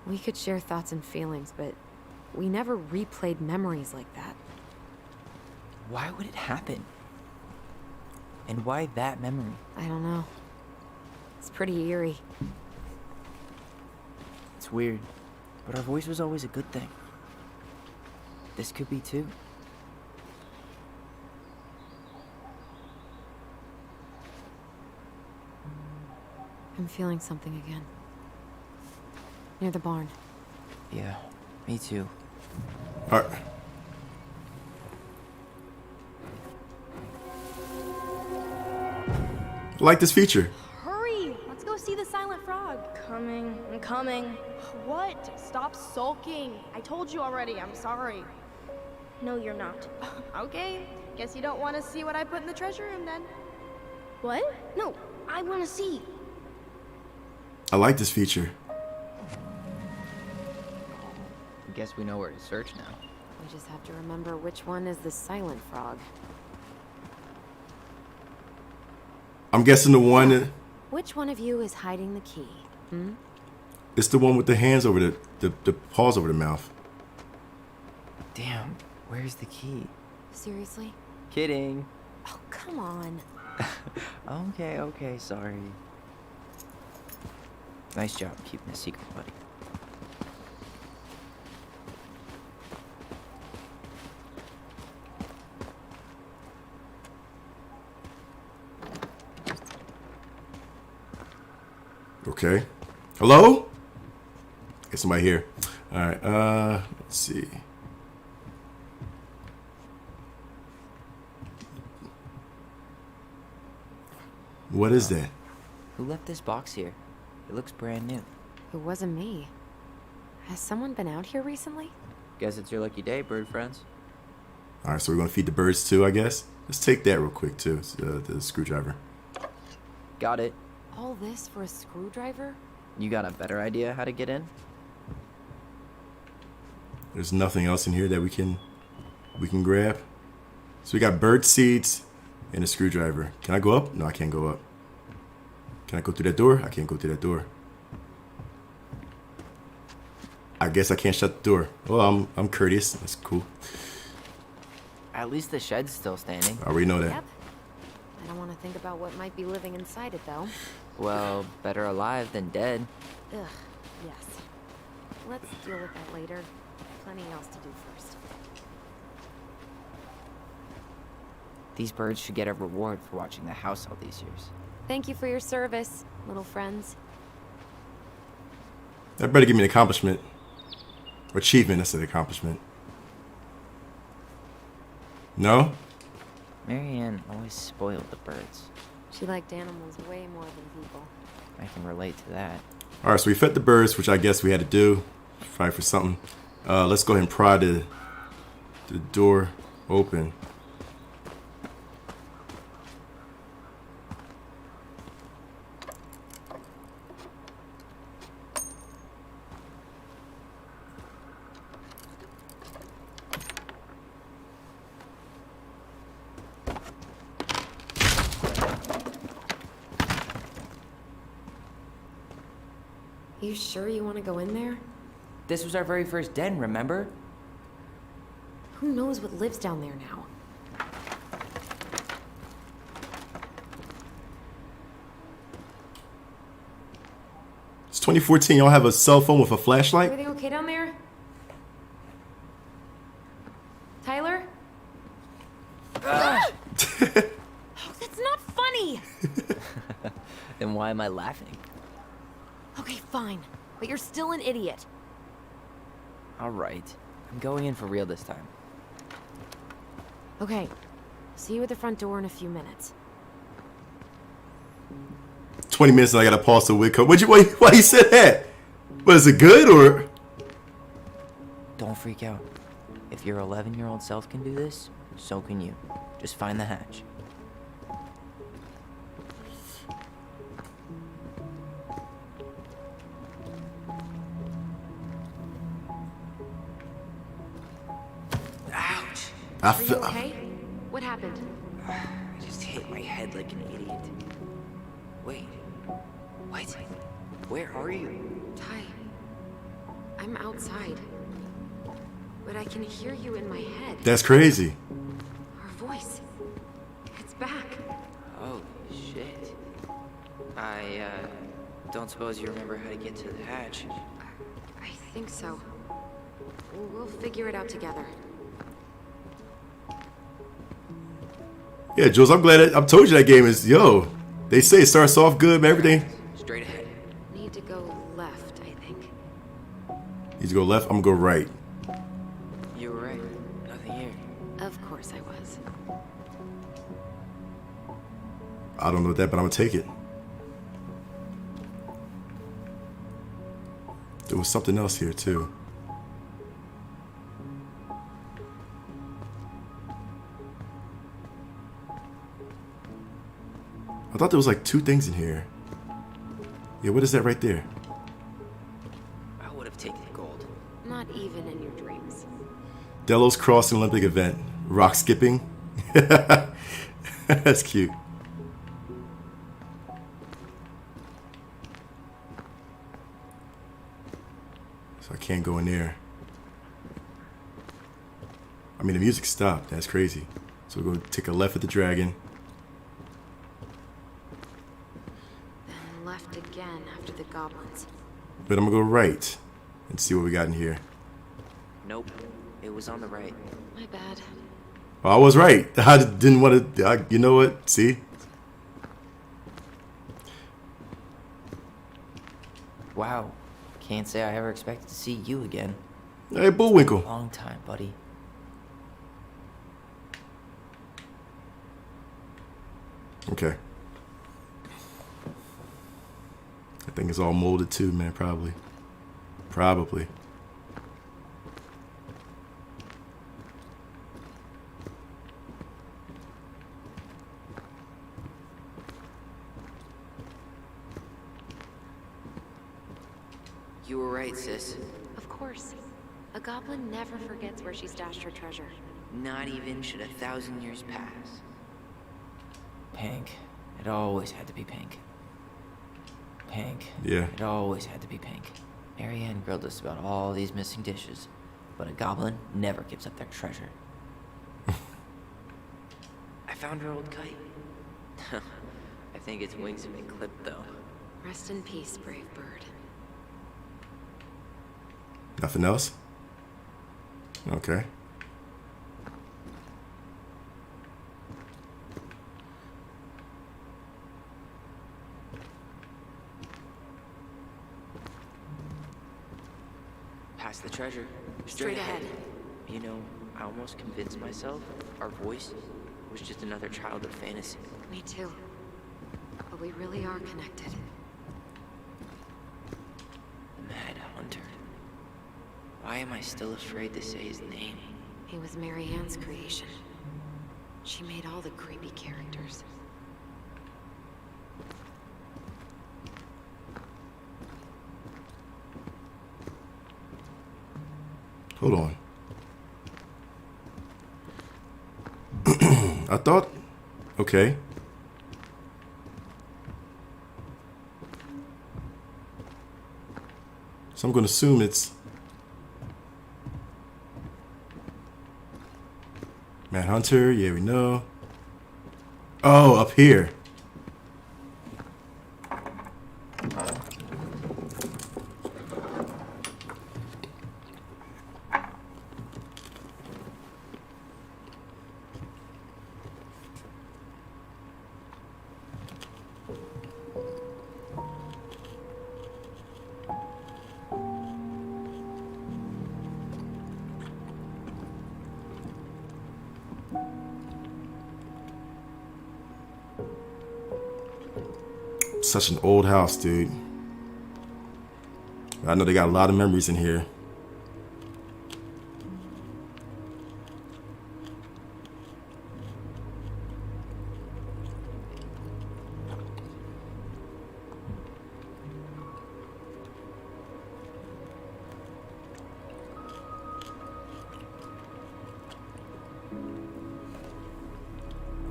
We could share thoughts and feelings, but we never replayed memories like that. Why would it happen? And why that memory? I don't know. It's pretty eerie. It's weird, but our voice was always a good thing. This could be too. I'm feeling something again. Near the barn. Yeah, me too. All right. I like this feature. Hurry! Let's go see the silent frog. Coming, I'm coming. What? Stop sulking. I told you already, I'm sorry. No, you're not. Okay, guess you don't want to see what I put in the treasure room then. What? No, I want to see. I like this feature. I guess we know where to search now. We just have to remember which one is the silent frog. I'm guessing the one that, Which one of you is hiding the key? Hmm? it's the one with the hands over the paws over the mouth. Damn, where's the key? Seriously? Kidding. Oh, come on. Okay, sorry. Nice job keeping a secret, buddy. Okay. Hello? Get somebody here. All right. Let's see. What is that? Who left this box here? It looks brand new. It wasn't me. Has someone been out here recently? Guess it's your lucky day, bird friends. All right, so we're gonna feed the birds too, I guess. Let's take that real quick too. It's, the screwdriver. Got it. All this for a screwdriver? You got a better idea how to get in? There's nothing else in here that we can grab. So we got bird seeds and a screwdriver. Can I go up? No, I can't go up. Can I go through that door? I can't go through that door. I guess I can't shut the door. Well, I'm courteous. That's cool. At least the shed's still standing. I already know that. Yep. I don't want to think about what might be living inside it, though. Well, better alive than dead. Ugh, yes. Let's deal with that later. Plenty else to do first. These birds should get a reward for watching the house all these years. Thank you for your service, little friends. That better give me an accomplishment. Or achievement, that's an accomplishment. No? Marianne always spoiled the birds. She liked animals way more than people. I can relate to that. Alright, so we fed the birds, which I guess we had to do. Probably for something. Let's go ahead and pry the door open. You sure you want to go in there? This was our very first den, remember? Who knows what lives down there now? It's 2014. Y'all have a cell phone with a flashlight? Everything okay down there? Tyler? Oh, that's not funny! Then why am I laughing? Okay, fine. But you're still an idiot. Alright. I'm going in for real this time. Okay. See you at the front door in a few minutes. 20 minutes and I gotta pause the wig. Why you said that? Was it good or? Don't freak out. If your 11-year-old self can do this, so can you. Just find the hatch. Ouch! Are you okay? What happened? I just hit my head like an idiot. Wait. What? Where are you? Ty, I'm outside. But I can hear you in my head. That's crazy. Our voice. It's back. Holy shit. I, don't suppose you remember how to get to the hatch. I think so. We'll figure it out together. Yeah, Jules, I'm glad. I told you that game is, yo. They say it starts off good, but everything. Straight ahead. Need to go left? I'm gonna go right. You were right. Nothing here. Of course I was. I don't know that, but I'm gonna take it. There was something else here too. I thought there was like 2 things in here. Yeah, what is that right there? I would have taken gold. Not even in your dreams. Delos Crossing Olympic event. Rock skipping. That's cute. So I can't go in there. I mean, the music stopped. That's crazy. So we're going to take a left at the dragon. Then left again after the goblins. But I'm going to go right and see what we got in here. Nope. It was on the right. My bad. Oh, I was right. I just didn't want to. You know what? See? Wow. Can't say I ever expected to see you again. Hey, Bullwinkle. Long time, buddy. Okay. I think it's all molded too, man. Probably. Probably. You were right, sis. Of course. A goblin never forgets where she stashed her treasure. Not even should 1,000 years pass. Pink. It always had to be pink. Pink. Yeah. It always had to be pink. Marianne grilled us about all these missing dishes, but a goblin never gives up their treasure. I found her old kite. I think its wings have been clipped, though. Rest in peace, brave bird. Nothing else? Okay. Past the treasure. Straight ahead. You know, I almost convinced myself our voice was just another childhood fantasy. Me too. But we really are connected. The Mad Hunter. Why am I still afraid to say his name? He was Marianne's creation. She made all the creepy characters. Hold on. I thought... Okay. So I'm going to assume it's... Mad Hunter, yeah, we know. Oh, up here. Such an old house, dude. I know they got a lot of memories in here.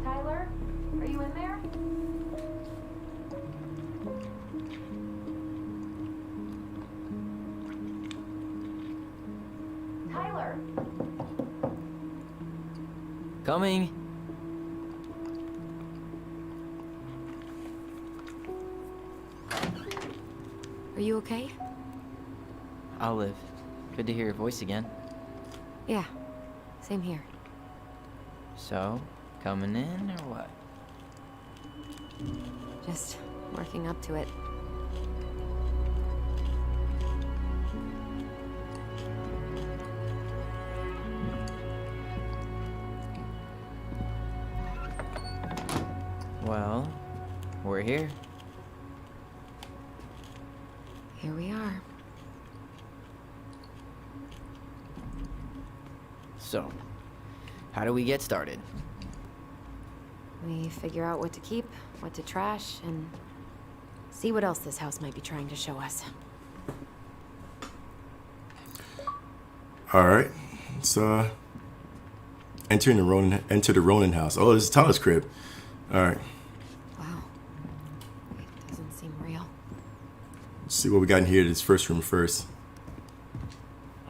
Tyler, are you in there? Tyler! Coming! Are you okay? I'll live. Good to hear your voice again. Yeah, same here. So, coming in or what? Just working up to it. here. Here we are. So, how do we get started? We figure out what to keep, what to trash, and see what else this house might be trying to show us. All right. Let's enter the Ronin house. Oh, this is Tyler's crib. All right. Wow. It doesn't seem real. Let's see what we got in here. This first room first.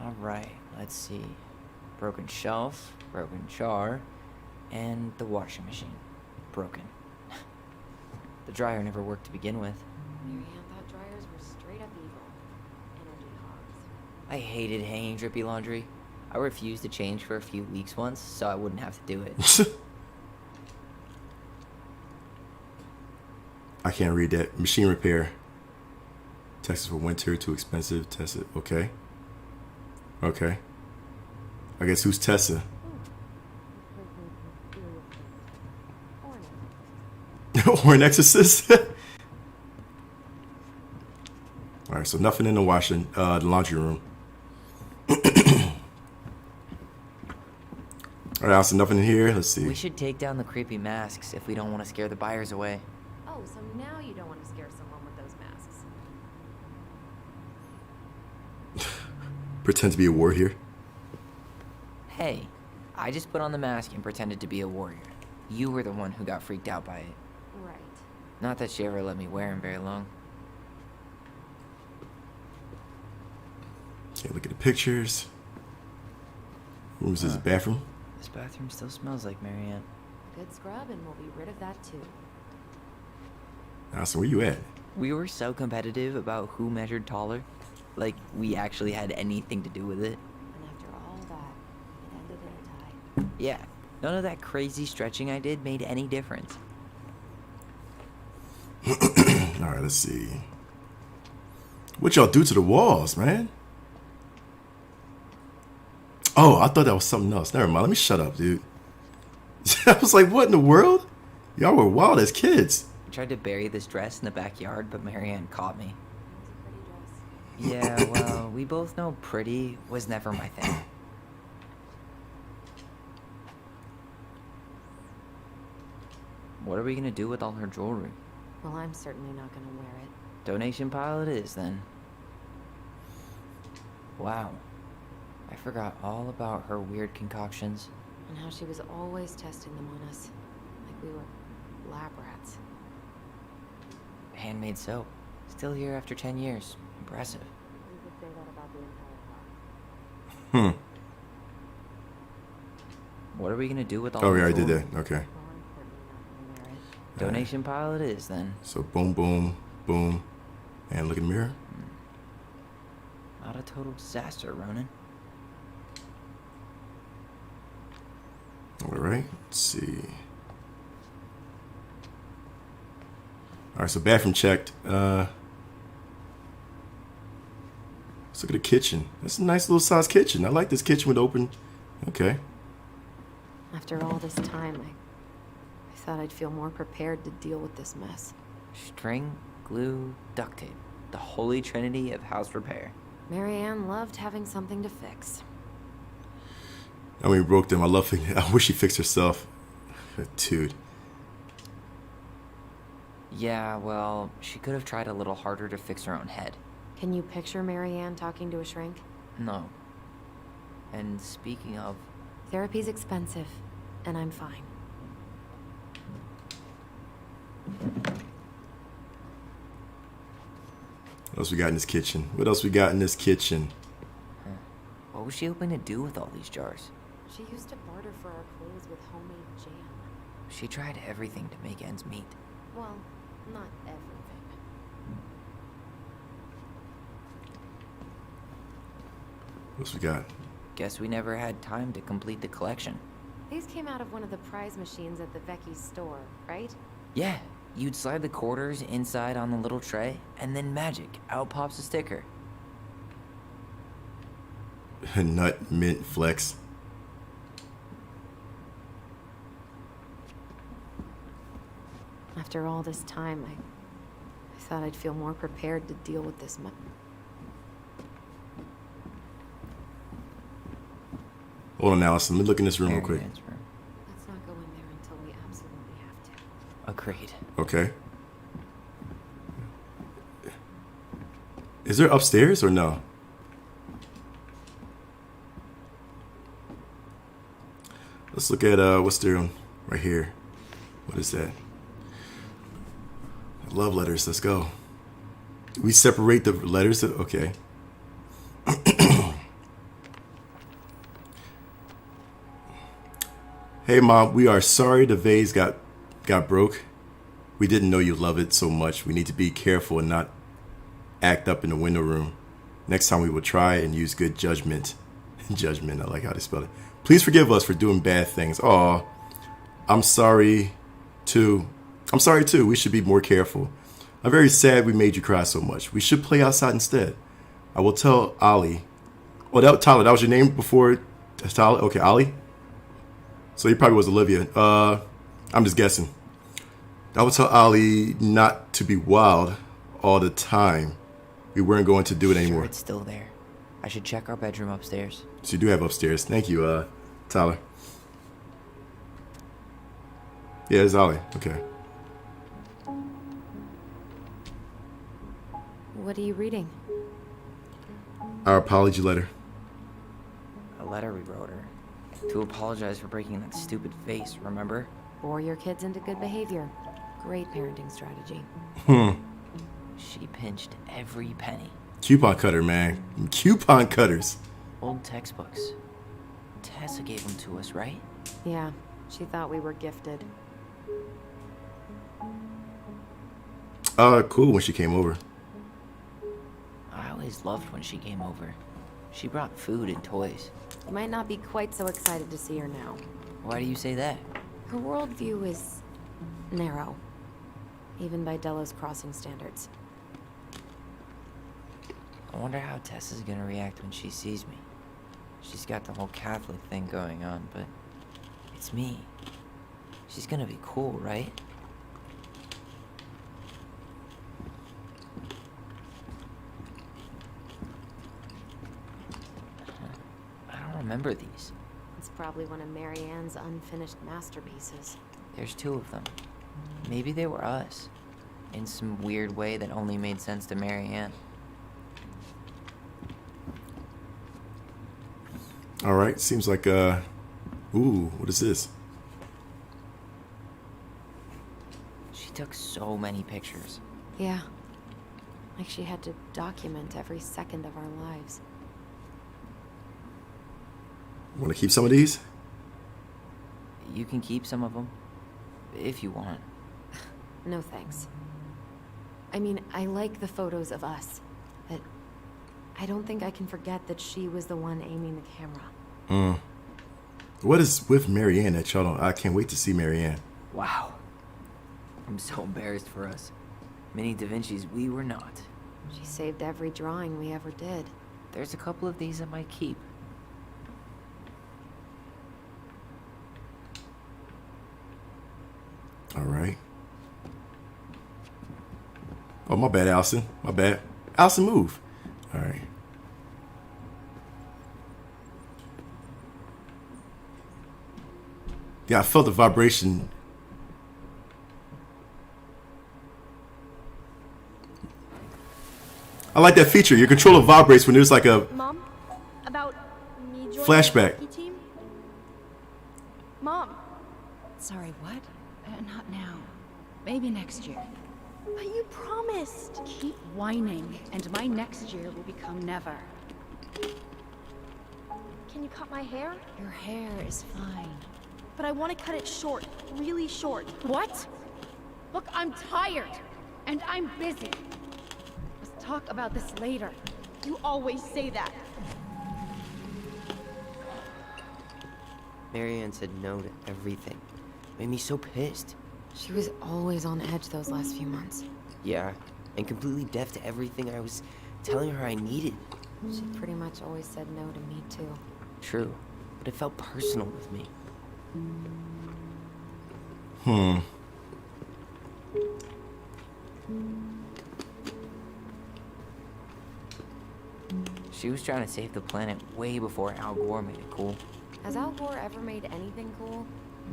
All right, let's see. Broken shelf, broken jar, and the washing machine. Broken. The dryer never worked to begin with. Marianne thought dryers were straight up evil. Energy hogs. I hated hanging drippy laundry. I refused to change for a few weeks once, so I wouldn't have to do it. I can't read that. Machine repair. Texas for winter, too expensive. Tessa. Okay. Okay. I guess who's Tessa? Or an exorcist? Alright, so nothing in the the laundry room. Alright, so nothing in here. Let's see. We should take down the creepy masks if we don't want to scare the buyers away. Oh, so now you don't want to scare someone with those masks. Pretend to be a warrior. Hey, I just put on the mask and pretended to be a warrior. You were the one who got freaked out by it. Right. Not that she ever let me wear him very long. Okay, look at the pictures. What was this, a bathroom? This bathroom still smells like Marianne. Good scrub, and we'll be rid of that too. So where you at? We were so competitive about who measured taller. Like, we actually had anything to do with it. And after all that, it ended in a tie. Yeah, none of that crazy stretching I did made any difference. Alright, let's see. What y'all do to the walls, man? Oh, I thought that was something else. Never mind. Let me shut up, dude. I was like, what in the world? Y'all were wild as kids. I tried to bury this dress in the backyard, but Marianne caught me. It was a pretty dress. Yeah, well, we both know pretty was never my thing. What are we gonna do with all her jewelry? Well, I'm certainly not gonna wear it. Donation pile it is, then. Wow. I forgot all about her weird concoctions. And how she was always testing them on us. Like we were lab rats. Handmade soap. Still here after 10 years. Impressive. You could say that about the entire house. What are we gonna do with all Oh, her yeah, I did jewelry? that. Okay. Well, I'm certainly not gonna wear it. Donation pile it is, then. So boom, boom, boom. And look in the mirror. Not a total disaster, Ronan. Alright, let's see. Alright, so bathroom checked. Let's look at the kitchen. That's a nice little size kitchen. I like this kitchen with open. Okay. After all this time, I thought I'd feel more prepared to deal with this mess. String, glue, duct tape. The holy trinity of house repair. Marianne loved having something to fix. I mean, broke them. I love it. I wish she fixed herself. Dude. Yeah, well, she could have tried a little harder to fix her own head. Can you picture Marianne talking to a shrink? No. And speaking of, Therapy's expensive, and I'm fine. What else we got in this kitchen? What else we got in this kitchen? what was she hoping to do with all these jars? She used to barter for our clothes with homemade jam. She tried everything to make ends meet. Well, not everything. What else we got? Guess we never had time to complete the collection. These came out of one of the prize machines at the Vecchi's store, right? Yeah, you'd slide the quarters inside on the little tray, and then magic, out pops a sticker. Nut, mint, flex. I After all this time, I thought I'd feel more prepared to deal with this. Hold on, Allison. Let me look in this room real quick. Marianne's room. Let's not go in there until we absolutely have to. Agreed. Okay. Is there upstairs or no? Let's look at what's there right here. What is that? Love letters. Let's go. We separate the letters. Okay. Hey Mom, we are sorry the vase got broke. We didn't know you love it so much. We need to be careful and not act up in the window room. Next time we will try and use good judgment. Judgment, I like how they spell it. Please forgive us for doing bad things. Aw, I'm sorry too. We should be more careful. I'm very sad we made you cry so much. We should play outside instead. I will tell Ollie. Oh, Tyler, that was your name before Tyler? Okay, Ollie? So he probably was Olivia. I'm just guessing. I will tell Ollie not to be wild all the time. We weren't going to do it anymore. Sure, it's still there. I should check our bedroom upstairs. So you do have upstairs. Thank you, Tyler. Yeah, it's Ollie. Okay. What are you reading? Our apology letter. A letter we wrote her. To apologize for breaking that stupid vase, remember? Bore your kids into good behavior. Great parenting strategy. She pinched every penny. Coupon cutter, man. Coupon cutters. Old textbooks. Tessa gave them to us, right? Yeah, she thought we were gifted. Cool when she came over. I always loved when she came over. She brought food and toys. You might not be quite so excited to see her now. Why do you say that? Her worldview is narrow, even by Delos Crossing standards. I wonder how Tessa's gonna react when she sees me. She's got the whole Catholic thing going on, but it's me. She's gonna be cool, right? I don't remember these. It's probably one of Marianne's unfinished masterpieces. There's 2 of them. Maybe they were us. In some weird way that only made sense to Marianne. All right. Seems like, ooh, what is this? She took so many pictures. Yeah, like she had to document every second of our lives. Want to keep some of these? You can keep some of them, if you want. No thanks. I mean, I like the photos of us, but I don't think I can forget that she was the one aiming the camera. What is with Marianne that y'all don't? I can't wait to see Marianne. Wow. I'm so embarrassed for us. Mini Da Vinci's we were not. She saved every drawing we ever did. There's a couple of these I might keep. All right. Oh, my bad, Allison. My bad. Allison, move. All right. Yeah, I felt the vibration. I like that feature. Your controller vibrates when there's like a Mom? About me joining Flashback. the hockey team? Mom, Sorry, what? Not now. Maybe next year. but you promised. Keep whining, and my next year will become never. Can you cut my hair? Your hair is fine. But I want to cut it short, really short. What? Look, I'm tired, and I'm busy. Let's talk about this later. You always say that. Marianne said no to everything. Made me so pissed. She was always on edge those last few months. Yeah, and completely deaf to everything I was telling her I needed. She pretty much always said no to me, too. True, but it felt personal with me. She was trying to save the planet way before Al Gore made it cool. Has Al Gore ever made anything cool?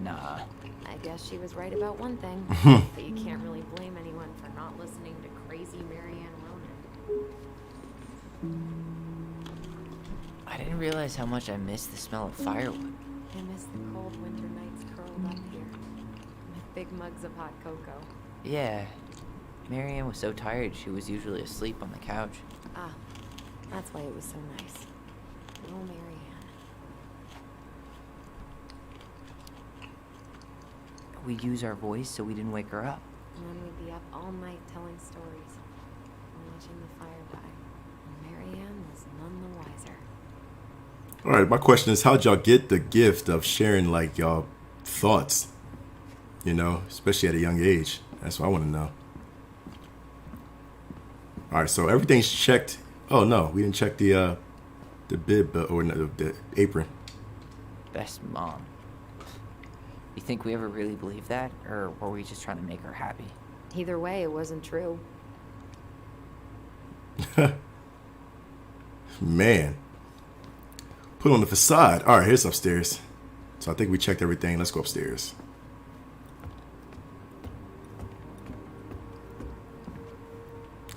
Nah. I guess she was right about one thing. But you can't really blame anyone for not listening to crazy Marianne Ronan. I didn't realize how much I missed the smell of firewood. I miss the cold winter nights curled up here. With big mugs of hot cocoa. Yeah. Marianne was so tired she was usually asleep on the couch. Ah, that's why it was so nice. Oh, Marianne. We'd use our voice so we didn't wake her up. And then we'd be up all night telling stories. And watching the fire die. And Marianne was none the wiser. All right, my question is, how'd y'all get the gift of sharing like y'all thoughts? You know, especially at a young age. That's what I want to know. All right, so everything's checked. Oh no, we didn't check the bib or no, the apron. Best mom. You think we ever really believed that? Or were we just trying to make her happy? Either way, it wasn't true. Man. Put on the facade. All right, here's upstairs. So I think we checked everything. Let's go upstairs.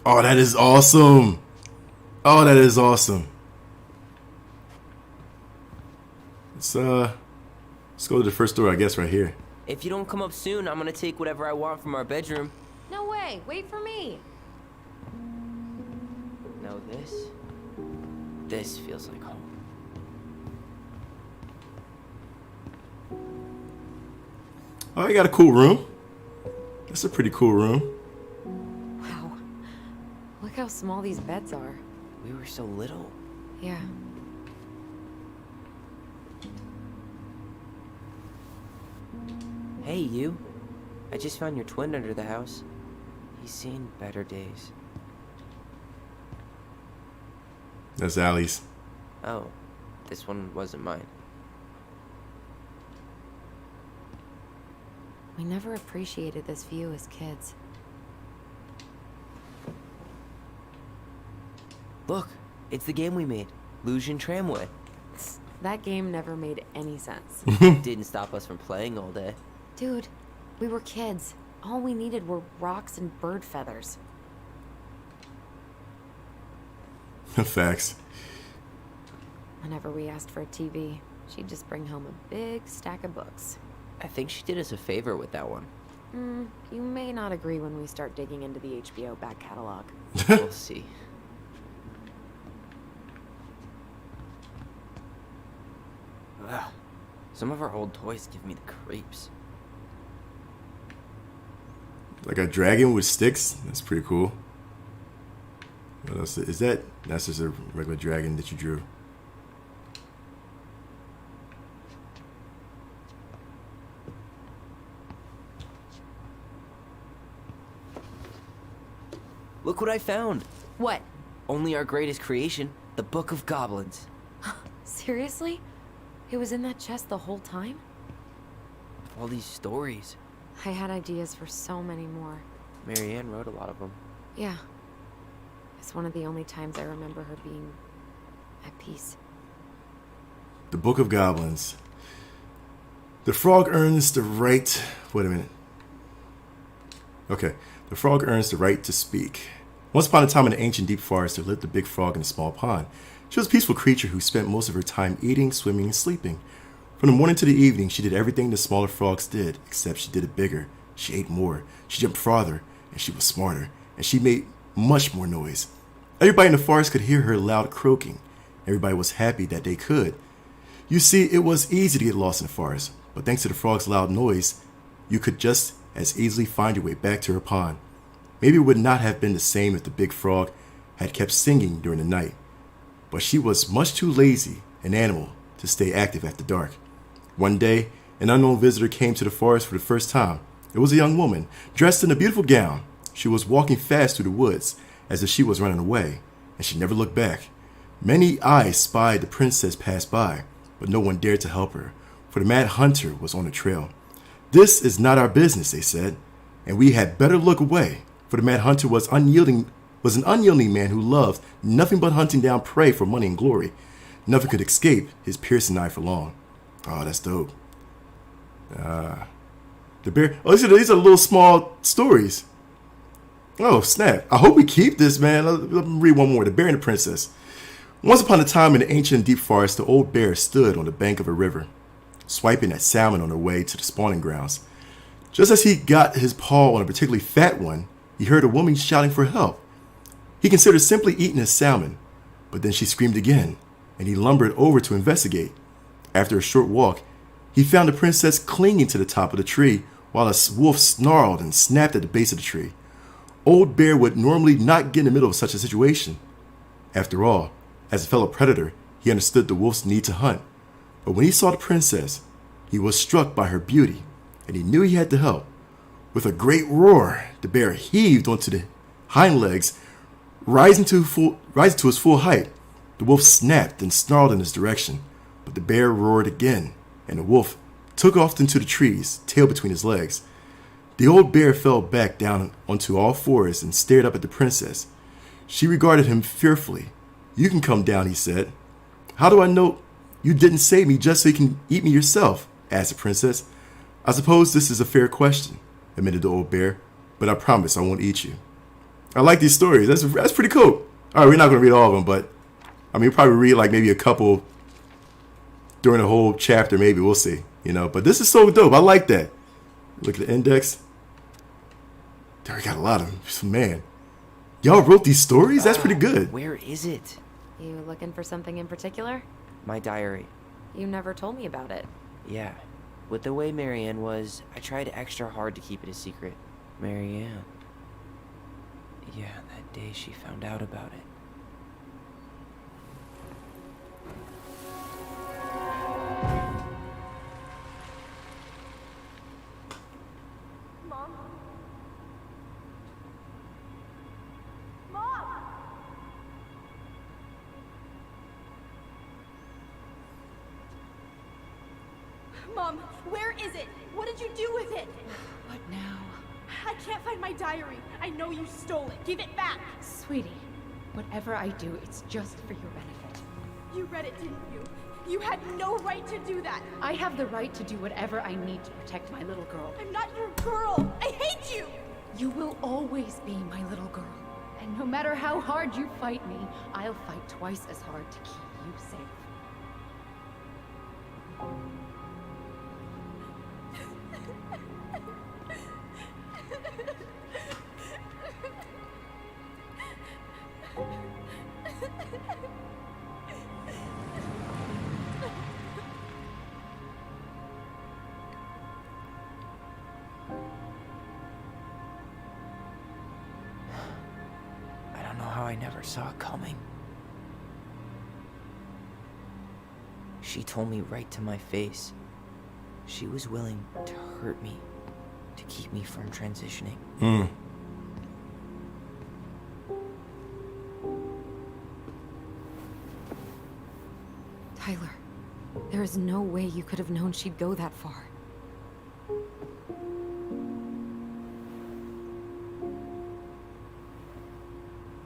Oh, that is awesome. Oh, that is awesome. Let's go to the first door, I guess, right here. If you don't come up soon, I'm gonna take whatever I want from our bedroom. No way! Wait for me! No, this feels like home. Oh, you got a cool room. That's a pretty cool room. Wow. Look how small these beds are. We were so little. Yeah. Hey, you. I just found your twin under the house. He's seen better days. That's Allie's. Oh, this one wasn't mine. We never appreciated this view as kids. Look, it's the game we made. Lusion Tramway. That game never made any sense. Didn't stop us from playing all day. Dude, we were kids. All we needed were rocks and bird feathers. Facts. Whenever we asked for a TV, she'd just bring home a big stack of books. I think she did us a favor with that one. You may not agree when we start digging into the HBO back catalog. We'll see. Ugh. Some of our old toys give me the creeps. Like a dragon with sticks. That's pretty cool. What else is that? That's just a regular dragon that you drew. Look what I found. What? Only our greatest creation, the Book of Goblins. Seriously? It was in that chest the whole time? All these stories. I had ideas for so many more. Marianne wrote a lot of them. Yeah. It's one of the only times I remember her being at peace. The Book of Goblins. The frog earns the right... Wait a minute. Okay. The frog earns the right to speak. Once upon a time in the ancient deep forest, there lived a big frog in a small pond. She was a peaceful creature who spent most of her time eating, swimming, and sleeping. From the morning to the evening, she did everything the smaller frogs did, except she did it bigger. She ate more. She jumped farther, and she was smarter. And she made much more noise. Everybody in the forest could hear her loud croaking. Everybody was happy that they could. You see, it was easy to get lost in the forest, but thanks to the frog's loud noise, you could just as easily find your way back to her pond. Maybe it would not have been the same if the big frog had kept singing during the night, but she was much too lazy an animal to stay active after dark. One day, an unknown visitor came to the forest for the first time. It was a young woman, dressed in a beautiful gown. She was walking fast through the woods, as if she was running away, and she never looked back. Many eyes spied the princess pass by, but no one dared to help her, for the mad hunter was on the trail. "This is not our business," they said, and we had better look away, for the mad hunter was was an unyielding man who loved nothing but hunting down prey for money and glory. Nothing could escape his piercing eye for long. Oh, that's dope. The bear. Oh, these are little small stories. Oh, snap. I hope we keep this, man. Let me read one more. The Bear and the Princess. Once upon a time in the ancient deep forest, the old bear stood on the bank of a river, swiping at salmon on their way to the spawning grounds. Just as he got his paw on a particularly fat one, he heard a woman shouting for help. He considered simply eating his salmon, but then she screamed again, and he lumbered over to investigate. After a short walk, he found the princess clinging to the top of the tree while a wolf snarled and snapped at the base of the tree. Old Bear would normally not get in the middle of such a situation. After all, as a fellow predator, he understood the wolf's need to hunt. But when he saw the princess, he was struck by her beauty, and he knew he had to help. With a great roar, the bear heaved onto the hind legs, rising to his full height. The wolf snapped and snarled in his direction, but the bear roared again, and the wolf took off into the trees, tail between his legs. The old bear fell back down onto all fours and stared up at the princess. She regarded him fearfully. "You can come down," he said. "How do I know you didn't save me just so you can eat me yourself?" asked the princess. "I suppose this is a fair question," admitted the old bear, "but I promise I won't eat you." I like these stories. That's pretty cool. All right, we're not going to read all of them, but I mean, we'll probably read like maybe a couple during the whole chapter, maybe. We'll see, But this is so dope. I like that. Look at the index. There, we got a lot of them. Man, y'all wrote these stories? That's pretty good. Where is it? You looking for something in particular? My diary. You never told me about it. Yeah. With the way Marianne was, I tried extra hard to keep it a secret. Marianne. Yeah, that day she found out about it. Mom? Mom! Mom, where is it? What did you do with it? What now? I can't find my diary. I know you stole it. Give it back. Sweetie, whatever I do, it's just for your benefit. You read it, didn't you? You had no right to do that. I have the right to do whatever I need to protect my little girl. I'm not your girl. I hate you. You will always be my little girl. And no matter how hard you fight me, I'll fight twice as hard to keep you safe. I never saw it coming. She told me right to my face. She was willing to hurt me to keep me from transitioning. Tyler, there is no way you could have known she'd go that far.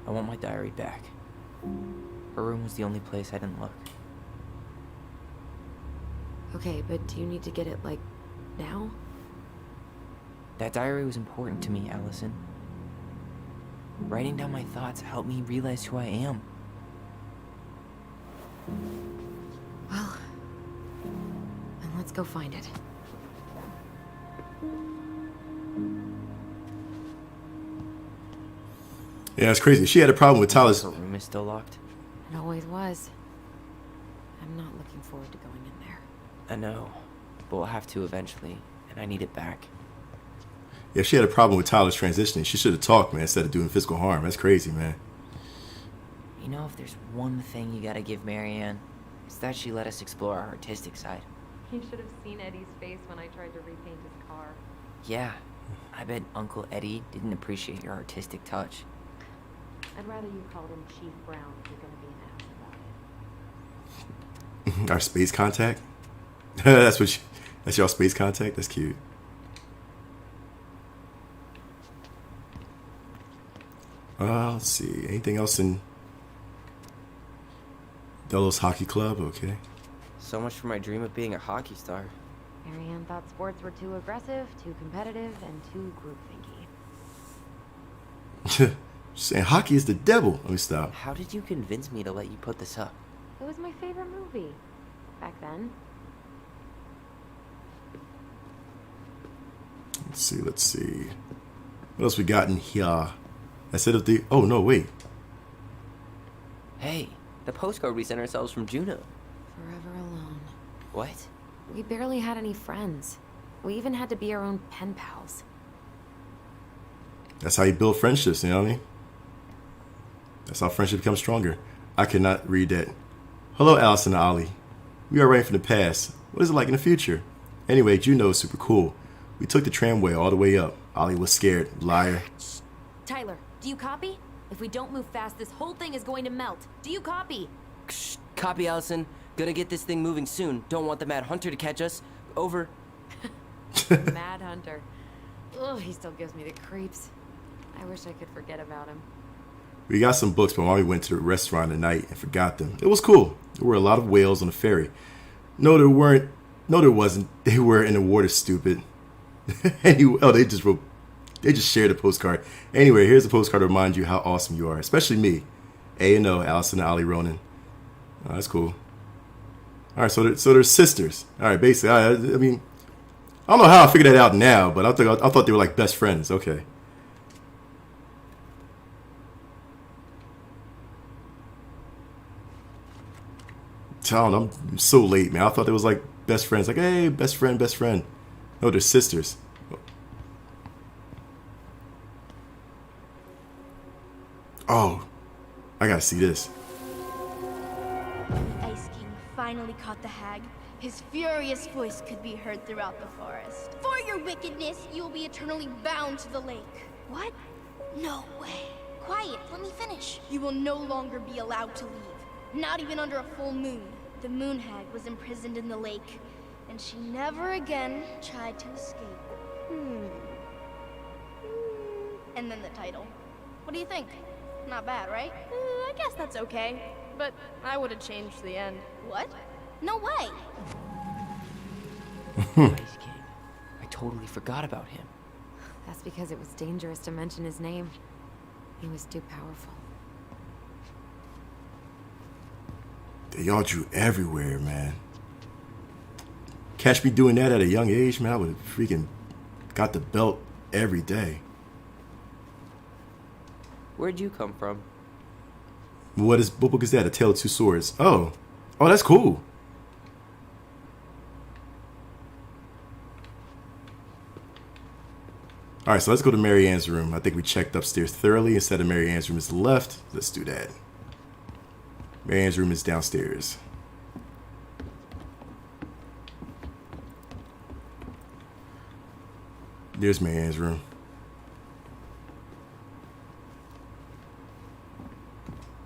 I want my diary back. Her room was the only place I didn't look. Okay, but do you need to get it, like, now? That diary was important to me, Allison. Writing down my thoughts helped me realize who I am. Well, then let's go find it. Yeah, it's crazy. She had a problem with Tyler's. Her room is still locked. It always was. I'm not looking forward to going in there. I know, but we'll have to eventually, and I need it back. Yeah, she had a problem with Tyler's transitioning. She should have talked, man, instead of doing physical harm. That's crazy, man. You know, if there's one thing you gotta give Marianne, it's that she let us explore our artistic side. You should have seen Eddie's face when I tried to repaint his car. Yeah, I bet Uncle Eddie didn't appreciate your artistic touch. I'd rather you called him Chief Brown if you're gonna be an ass about it. Our space contact? That's y'all space contact? That's cute. Let's see. Anything else in Delos Hockey Club? Okay. So much for my dream of being a hockey star. Marianne thought sports were too aggressive, too competitive, and too group thinky. Saying hockey is the devil. Let me stop. How did you convince me to let you put this up? It was my favorite movie back then. Let's see. What else we got in here? I said of the. Oh no, wait. Hey, the postcard we sent ourselves from Juno. Forever alone. What? We barely had any friends. We even had to be our own pen pals. That's how you build friendships, you know what I mean? That's how friendship becomes stronger. I cannot read that. Hello, Alice and Ollie. We are writing from the past. What is it like in the future? Anyway, Juno is super cool. We took the tramway all the way up. Ollie was scared. Liar. Tyler, do you copy? If we don't move fast, this whole thing is going to melt. Do you copy? Shh, copy, Allison. Gonna get this thing moving soon. Don't want the Mad Hunter to catch us. Over. Mad Hunter. Ugh, he still gives me the creeps. I wish I could forget about him. We got some books, but Mommy went to the restaurant tonight and forgot them. It was cool. There were a lot of whales on the ferry. No, there weren't. No, there wasn't. They were in the water, stupid. Anyway, they just shared a postcard. Anyway, here's a postcard to remind you how awesome you are, especially me. A&O, Allison and Ollie Ronan. Oh, that's cool. All right, so they're sisters. All right, basically, I mean, I don't know how I figured that out now, but I thought they were like best friends. Okay. Child, I'm so late, man. I thought they was like best friends. Like, hey, best friend, best friend. No, they're sisters. Oh, I gotta see this. The Ice King finally caught the hag. His furious voice could be heard throughout the forest. For your wickedness, you will be eternally bound to the lake. What? No way. Quiet, let me finish. You will no longer be allowed to leave. Not even under a full moon. The moon hag was imprisoned in the lake, and she never again tried to escape. And then the title. What do you think? Not bad, right? I guess that's okay. But I would have changed the end. What? No way. Ice King. I totally forgot about him. That's because it was dangerous to mention his name. He was too powerful. They all drew everywhere, man. Catch me doing that at a young age, man. I would have freaking got the belt every day. Where'd you come from? What book is that? A Tale of Two Swords. Oh, that's cool. All right, so let's go to Mary Ann's room. I think we checked upstairs thoroughly. Instead of Mary Ann's room is the left. Let's do that. Mary Ann's room is downstairs. There's Mary Ann's room.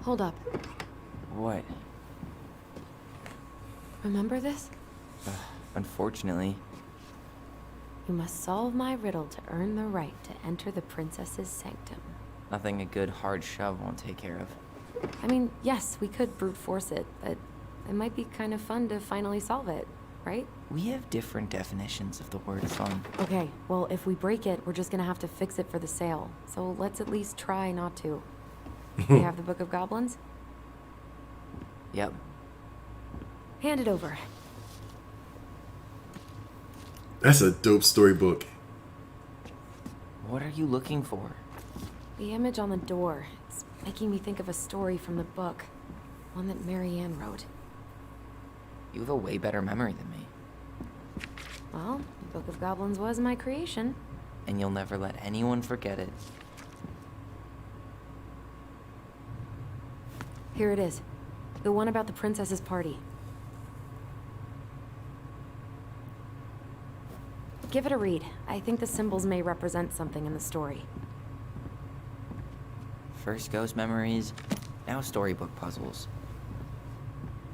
Hold up. What? Remember this? Unfortunately. You must solve my riddle to earn the right to enter the princess's sanctum. Nothing a good hard shove won't take care of. I mean, yes, we could brute force it, but it might be kind of fun to finally solve it, right? We have different definitions of the word fun. Okay, well, if we break it, we're just gonna have to fix it for the sale. So let's at least try not to. You have the Book of Goblins? Yep. Hand it over. That's a dope storybook. What are you looking for? The image on the door. It's making me think of a story from the book. One that Mary Ann wrote. You have a way better memory than me. Well, the Book of Goblins was my creation. And you'll never let anyone forget it. Here it is. The one about the princess's party. Give it a read. I think the symbols may represent something in the story. First ghost memories, now storybook puzzles.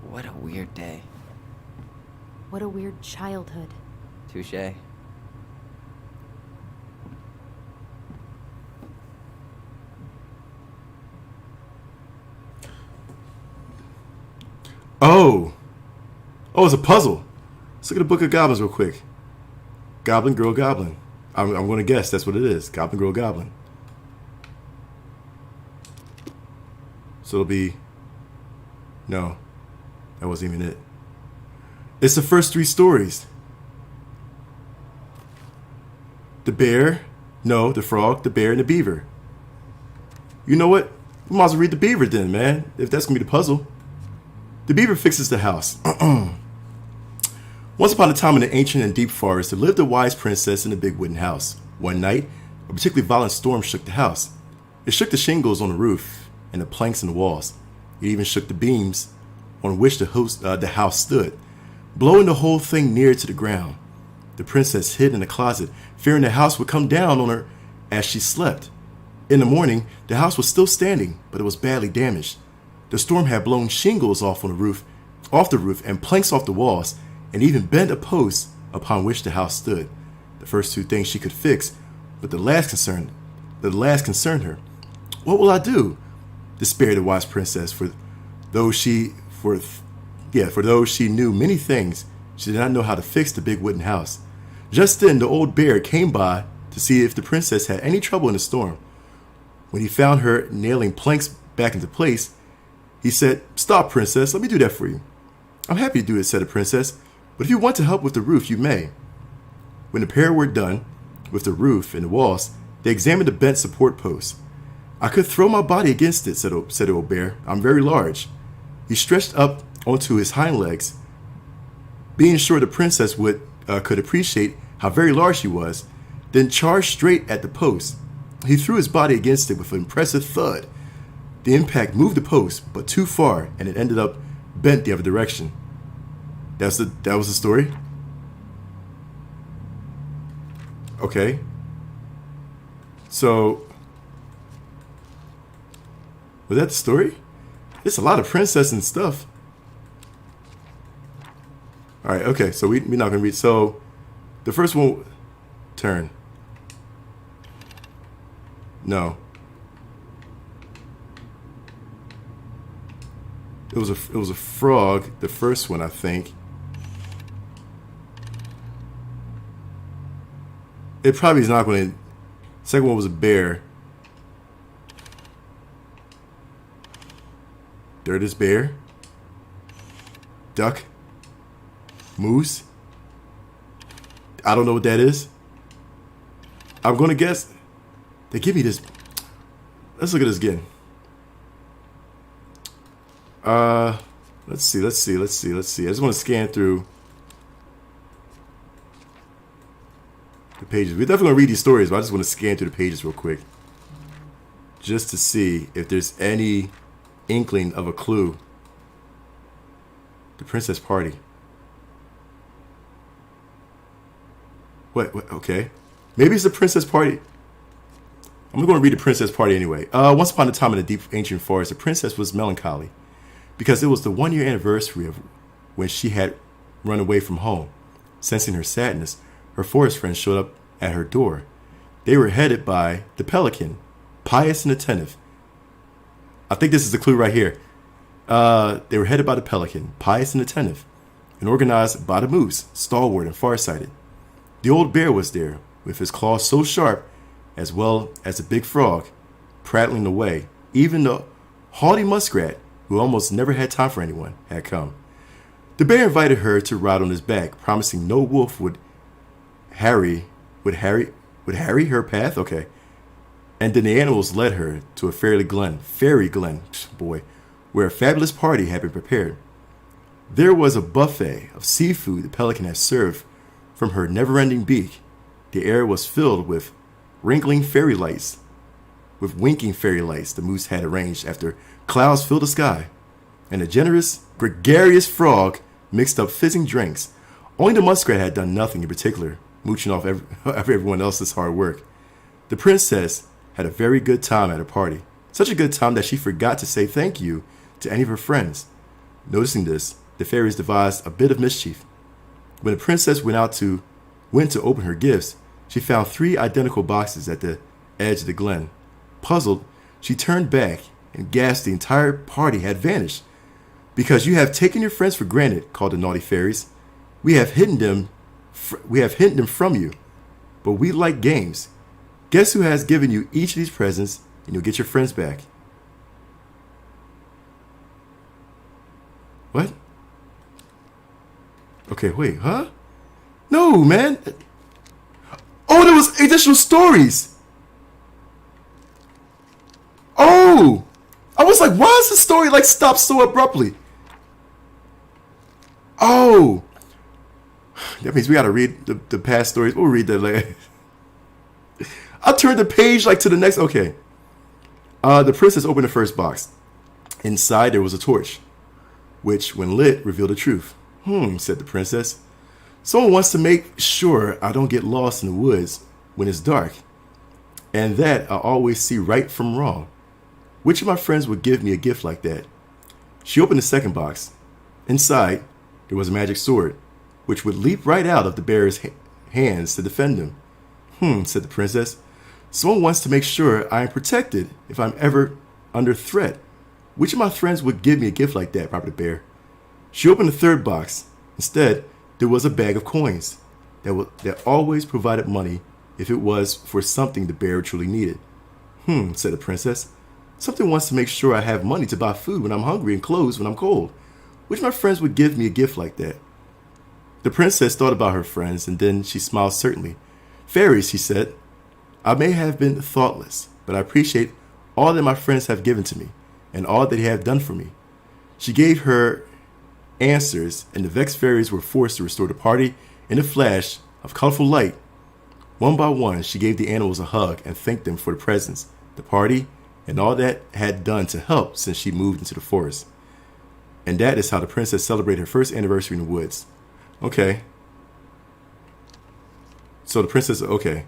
What a weird day. What a weird childhood. Touché. Oh. Oh, it's a puzzle. Let's look at the Book of Goblins real quick. Goblin, Girl, Goblin. I'm going to guess that's what it is. Goblin, Girl, Goblin. So it'll be... No. That wasn't even it. It's the first 3 stories. The bear. No, the frog, the bear, and the beaver. You know what? We might as well read the beaver then, man. If that's going to be the puzzle. The beaver fixes the house. Once upon a time in the ancient and deep forest, there lived a wise princess in a big wooden house. One night, a particularly violent storm shook the house. It shook the shingles on the roof and the planks in the walls. It even shook the beams on which the house stood, blowing the whole thing near to the ground. The princess hid in a closet, fearing the house would come down on her as she slept. In the morning, the house was still standing, but it was badly damaged. The storm had blown shingles off the roof, and planks off the walls, and even bent a post upon which the house stood. The first 2 things she could fix, but the last concerned her. What will I do? Despaired the wise princess, for though she knew many things, she did not know how to fix the big wooden house. Just then, the old bear came by to see if the princess had any trouble in the storm. When he found her nailing planks back into place, he said, "Stop, princess, let me do that for you." "I'm happy to do it," said the princess, "but if you want to help with the roof, you may." When the pair were done with the roof and the walls, they examined the bent support posts. "I could throw my body against it," said the old bear. "I'm very large." He stretched up onto his hind legs, being sure the princess could appreciate how very large he was, then charged straight at the post. He threw his body against it with an impressive thud. The impact moved the post, but too far, and it ended up bent the other direction. That was the story? Okay. So, was that the story? It's a lot of princess and stuff. Alright, okay, so we're not going to read. So, the first one, turn. No. It was a frog, the first one, I think. It probably is not going to... Second one was a bear. Third is bear. Duck. Moose. I don't know what that is. I'm going to guess... They give me this... Let's look at this again. Let's see. I just want to scan through the pages. We're definitely going to read these stories, but I just want to scan through the pages real quick. Just to see if there's any inkling of a clue. The Princess Party. What? Okay. Maybe it's the Princess Party. I'm going to read the Princess Party anyway. Once upon a time in the deep ancient forest, the princess was melancholy because it was the 1-year anniversary of when she had run away from home. Sensing her sadness, her forest friends showed up at her door. They were headed by the pelican, pious and attentive. I think this is the clue right here. They were headed by the pelican, pious and attentive, and organized by the moose, stalwart and farsighted. The old bear was there, with his claws so sharp, as well as the big frog, prattling away. Even the haughty muskrat, who almost never had time for anyone, had come. The bear invited her to ride on his back, promising no wolf would harry her path. Okay, and then the animals led her to a fairy glen, boy, where a fabulous party had been prepared. There was a buffet of seafood the pelican had served from her never-ending beak. The air was filled with winking fairy lights the moose had arranged after clouds filled the sky, and a generous, gregarious frog mixed up fizzing drinks. Only the muskrat had done nothing in particular, mooching off everyone else's hard work. The princess had a very good time at a party, such a good time that she forgot to say thank you to any of her friends. Noticing this, the fairies devised a bit of mischief. When the princess went to open her gifts, she found 3 identical boxes at the edge of the glen. Puzzled, she turned back and gasped the entire party had vanished. Because you have taken your friends for granted, called the naughty fairies. We have hidden them from you. But we like games. Guess who has given you each of these presents, and you'll get your friends back. What? Okay, wait, huh? No, man. Oh, there was additional stories. Oh, I was like, why is the story like stopped so abruptly? Oh, that means we gotta read the past stories. We'll read that later. I turned the page like to the next. Okay. The princess opened the first box. Inside there was a torch, which, when lit, revealed the truth. Said the princess. Someone wants to make sure I don't get lost in the woods when it's dark, and that I always see right from wrong. Which of my friends would give me a gift like that? She opened the second box. Inside, there was a magic sword, which would leap right out of the bearer's hands to defend him. Said the princess. Someone wants to make sure I am protected if I'm ever under threat. Which of my friends would give me a gift like that, Robert the Bear? She opened the third box. Instead, there was a bag of coins that always provided money if it was for something the bear truly needed. Said the princess. Something wants to make sure I have money to buy food when I'm hungry and clothes when I'm cold. Which of my friends would give me a gift like that? The princess thought about her friends, and then she smiled certainly. Fairies, she said. I may have been thoughtless, but I appreciate all that my friends have given to me, and all that they have done for me. She gave her answers, and the vexed fairies were forced to restore the party in a flash of colorful light. One by one, she gave the animals a hug and thanked them for the presents, the party, and all that had done to help since she moved into the forest. And that is how the princess celebrated her first anniversary in the woods. Okay. So the princess, okay.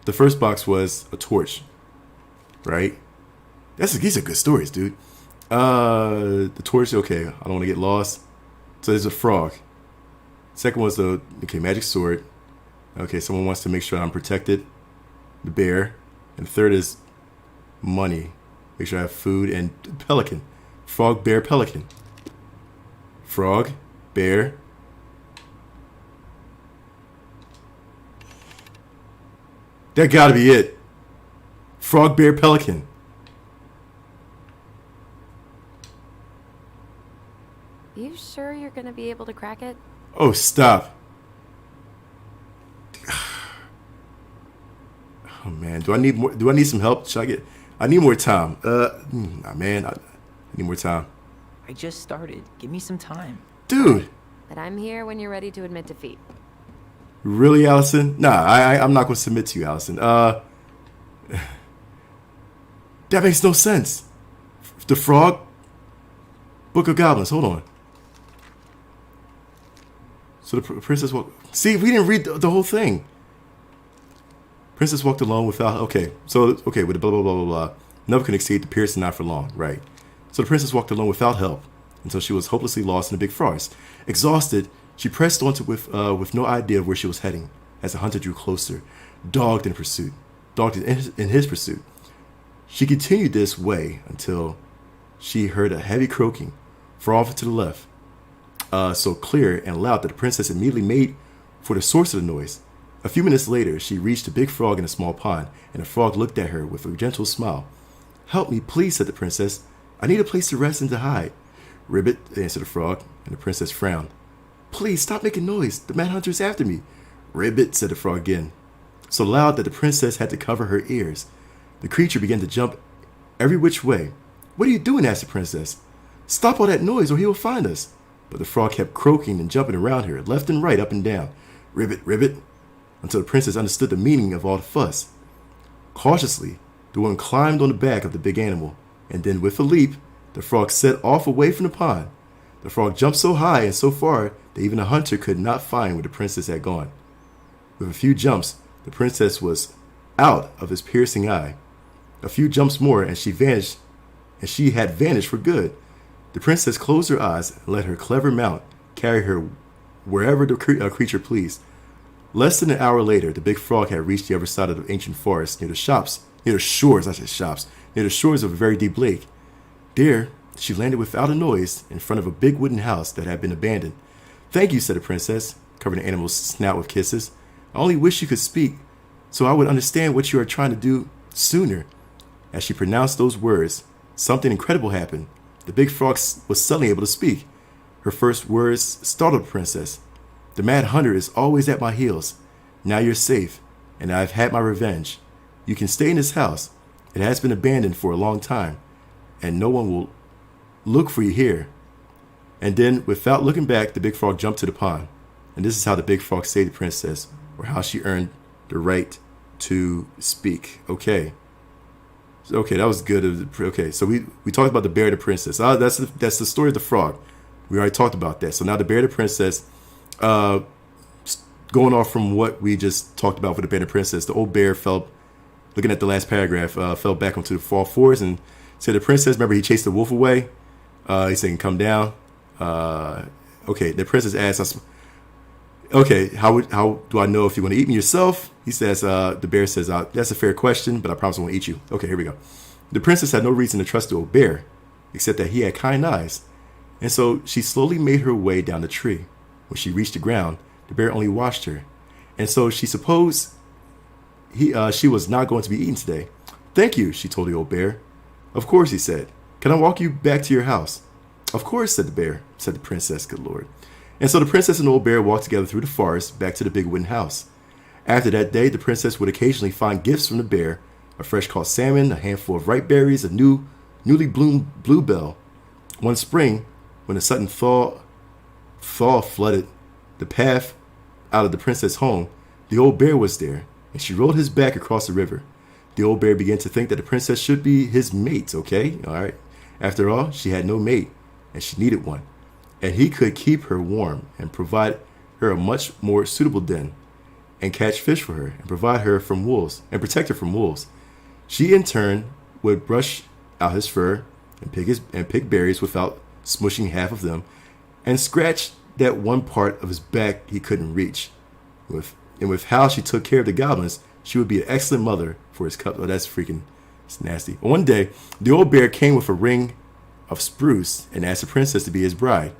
The first box was a torch, right? These are good stories, dude. The torch, okay. I don't want to get lost. So there's a frog. Second was the magic sword. Okay, someone wants to make sure I'm protected. The bear. And the third is money. Make sure I have food. And pelican. Frog, bear, pelican. Frog, bear. That gotta be it. Frog, bear, pelican. You sure you're gonna be able to crack it? Oh, stop. Oh man, do I need some help? I need more time. Man, I need more time. I just started. Give me some time. Dude. But I'm here when you're ready to admit defeat. Really, Allison? Nah, I'm not gonna submit to you, Allison. That makes no sense. The frog? Book of Goblins, hold on. So the princess walked... See, we didn't read the whole thing. Princess walked alone without... Okay, with the blah, blah, blah, blah, blah. Never can exceed the piercing not for long, right. So the princess walked alone without help until she was hopelessly lost in a big forest. Exhausted, she pressed on with no idea of where she was heading as the hunter drew closer, dogged in his pursuit. She continued this way until she heard a heavy croaking far off to the left, so clear and loud that the princess immediately made for the source of the noise. A few minutes later, she reached a big frog in a small pond, and the frog looked at her with a gentle smile. "Help me, please," said the princess. "I need a place to rest and to hide." "Ribbit," answered the frog, and the princess frowned. "Please, stop making noise. The mad hunter is after me." "Ribbit," said the frog again, so loud that the princess had to cover her ears. The creature began to jump every which way. "What are you doing?" asked the princess. "Stop all that noise or he will find us." But the frog kept croaking and jumping around her, left and right, up and down. "Ribbit, ribbit," until the princess understood the meaning of all the fuss. Cautiously, the woman climbed on the back of the big animal, and then with a leap, the frog set off away from the pond. The frog jumped so high and so far that even the hunter could not find where the princess had gone. With a few jumps, the princess was out of his piercing eye. A few jumps more, and she had vanished for good. The princess closed her eyes and let her clever mount carry her wherever the creature pleased. Less than an hour later, the big frog had reached the other side of the ancient forest near the shores of a very deep lake. There, she landed without a noise in front of a big wooden house that had been abandoned. "Thank you," said the princess, covering the animal's snout with kisses. "I only wish you could speak so I would understand what you are trying to do sooner." As she pronounced those words, something incredible happened. The big frog was suddenly able to speak. Her first words startled the princess. "The Mad Hunter is always at my heels. Now you're safe, and I've had my revenge. You can stay in this house. It has been abandoned for a long time, and no one will look for you here." And then, without looking back, the big frog jumped to the pond. And this is how the big frog saved the princess, or how she earned the right to speak. Okay. Okay, that was good. Okay, so we talked about the bear and the princess. That's the story of the frog. We already talked about that. So now the bear and the princess, going off from what we just talked about for the bear and the princess, the old bear looking at the last paragraph, fell back onto the fall floors and said, "The princess, remember he chased the wolf away? He said, come down." Okay, the princess asked us, "Okay, how do I know if you're going to eat me yourself?" He says, the bear says, "That's a fair question, but I promise I won't eat you." Okay, here we go. The princess had no reason to trust the old bear, except that he had kind eyes. And so she slowly made her way down the tree. When she reached the ground, the bear only watched her. And so she supposed she was not going to be eaten today. "Thank you," she told the old bear. "Of course," he said. "Can I walk you back to your house?" "Of course," said the princess, good Lord. And so the princess and the old bear walked together through the forest back to the big wooden house. After that day, the princess would occasionally find gifts from the bear: a fresh caught salmon, a handful of ripe berries, a newly bloomed bluebell. One spring, when a sudden thaw flooded the path out of the princess' home, the old bear was there, and she rolled his back across the river. The old bear began to think that the princess should be his mate, okay? All right. After all, she had no mate, and she needed one. And he could keep her warm and provide her a much more suitable den, and catch fish for her, and provide her from wolves, and protect her from wolves. She, in turn, would brush out his fur and pick berries without smushing half of them, and scratch that one part of his back he couldn't reach. With how she took care of the goblins, she would be an excellent mother for his cub. Oh, it's nasty. One day, the old bear came with a ring of spruce and asked the princess to be his bride.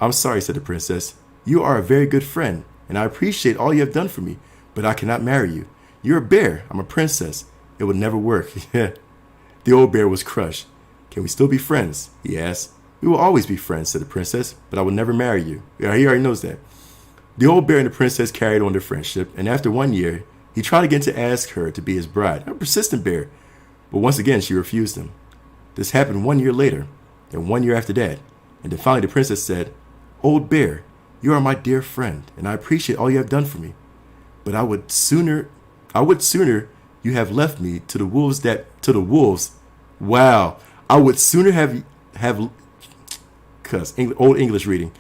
"I'm sorry," said the princess. "You are a very good friend, and I appreciate all you have done for me, but I cannot marry you. You're a bear. I'm a princess. It would never work." The old bear was crushed. "Can we still be friends?" he asked. "We will always be friends," said the princess, "but I will never marry you." Yeah, he already knows that. The old bear and the princess carried on their friendship, and after 1 year, he tried again to ask her to be his bride. A persistent bear. But once again, she refused him. This happened 1 year later, and 1 year after that, and then finally the princess said, "Old bear, you are my dear friend, and I appreciate all you have done for me. But I would sooner you have left me to the wolves. Wow. I would sooner have old English reading.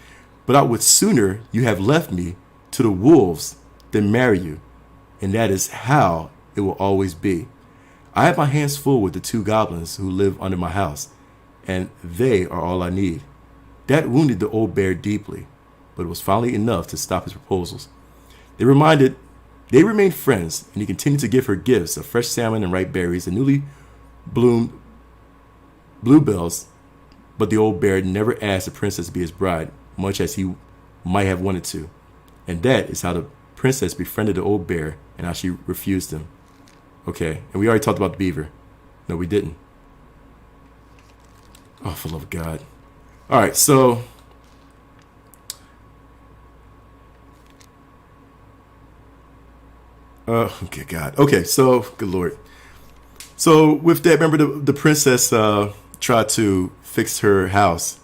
But I would sooner you have left me to the wolves than marry you. And that is how it will always be. I have my hands full with the 2 goblins who live under my house, and they are all I need." That wounded the old bear deeply, but it was finally enough to stop his proposals. They remained friends, and he continued to give her gifts of fresh salmon and ripe berries and newly bloomed bluebells, but the old bear never asked the princess to be his bride, much as he might have wanted to. And that is how the princess befriended the old bear and how she refused him. Okay, and we already talked about the beaver. No, we didn't. Oh, for the love of God. All right, so okay, God. Okay, so good Lord. So with that, remember the princess tried to fix her house,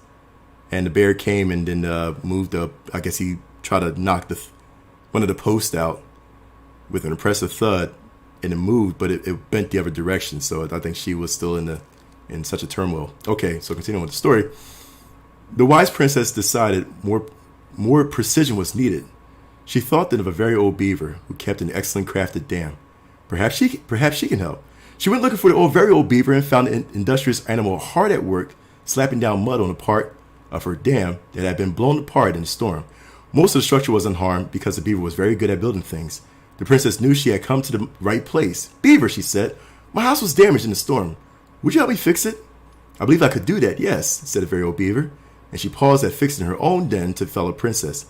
and the bear came and then moved up. I guess he tried to knock one of the posts out with an impressive thud, and it moved, but it bent the other direction. So I think she was still in such a turmoil. Okay, so continuing with the story. The wise princess decided more precision was needed. She thought then of a very old beaver who kept an excellent crafted dam. Perhaps she can help. She went looking for the very old beaver and found the industrious animal hard at work, slapping down mud on a part of her dam that had been blown apart in the storm. Most of the structure was unharmed because the beaver was very good at building things. The princess knew she had come to the right place. "Beaver," she said, "my house was damaged in the storm. Would you help me fix it?" I believe I could do that, yes, said the very old beaver, and she paused at fixing her own den to fellow princess.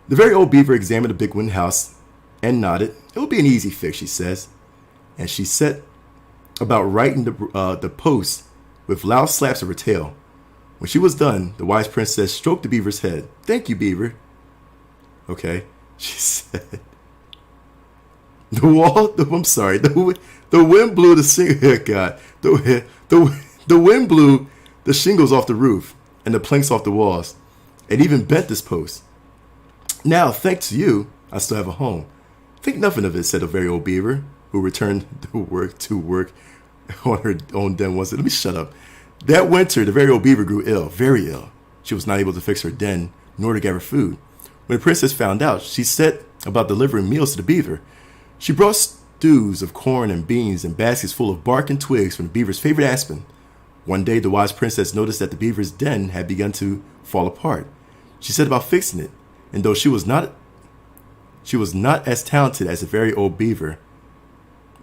The very old beaver examined the big wooden house and nodded. It will be an easy fix, she says. And she set about writing the post with loud slaps of her tail. When she was done, the wise princess stroked the beaver's head. Thank you, beaver. Okay, she said. The wind blew the wind blew the shingles off the roof and the planks off the walls. It even bent this post. Now, thanks to you, I still have a home. Think nothing of it, said the very old beaver, who returned to work on her own den once. Let me shut up. That winter, the very old beaver grew ill, very ill. She was not able to fix her den, nor to get her food. When the princess found out, she set about delivering meals to the beaver. She brought stews of corn and beans and baskets full of bark and twigs from the beaver's favorite aspen. One day, the wise princess noticed that the beaver's den had begun to fall apart. She set about fixing it, and though she was not as talented as the very old beaver,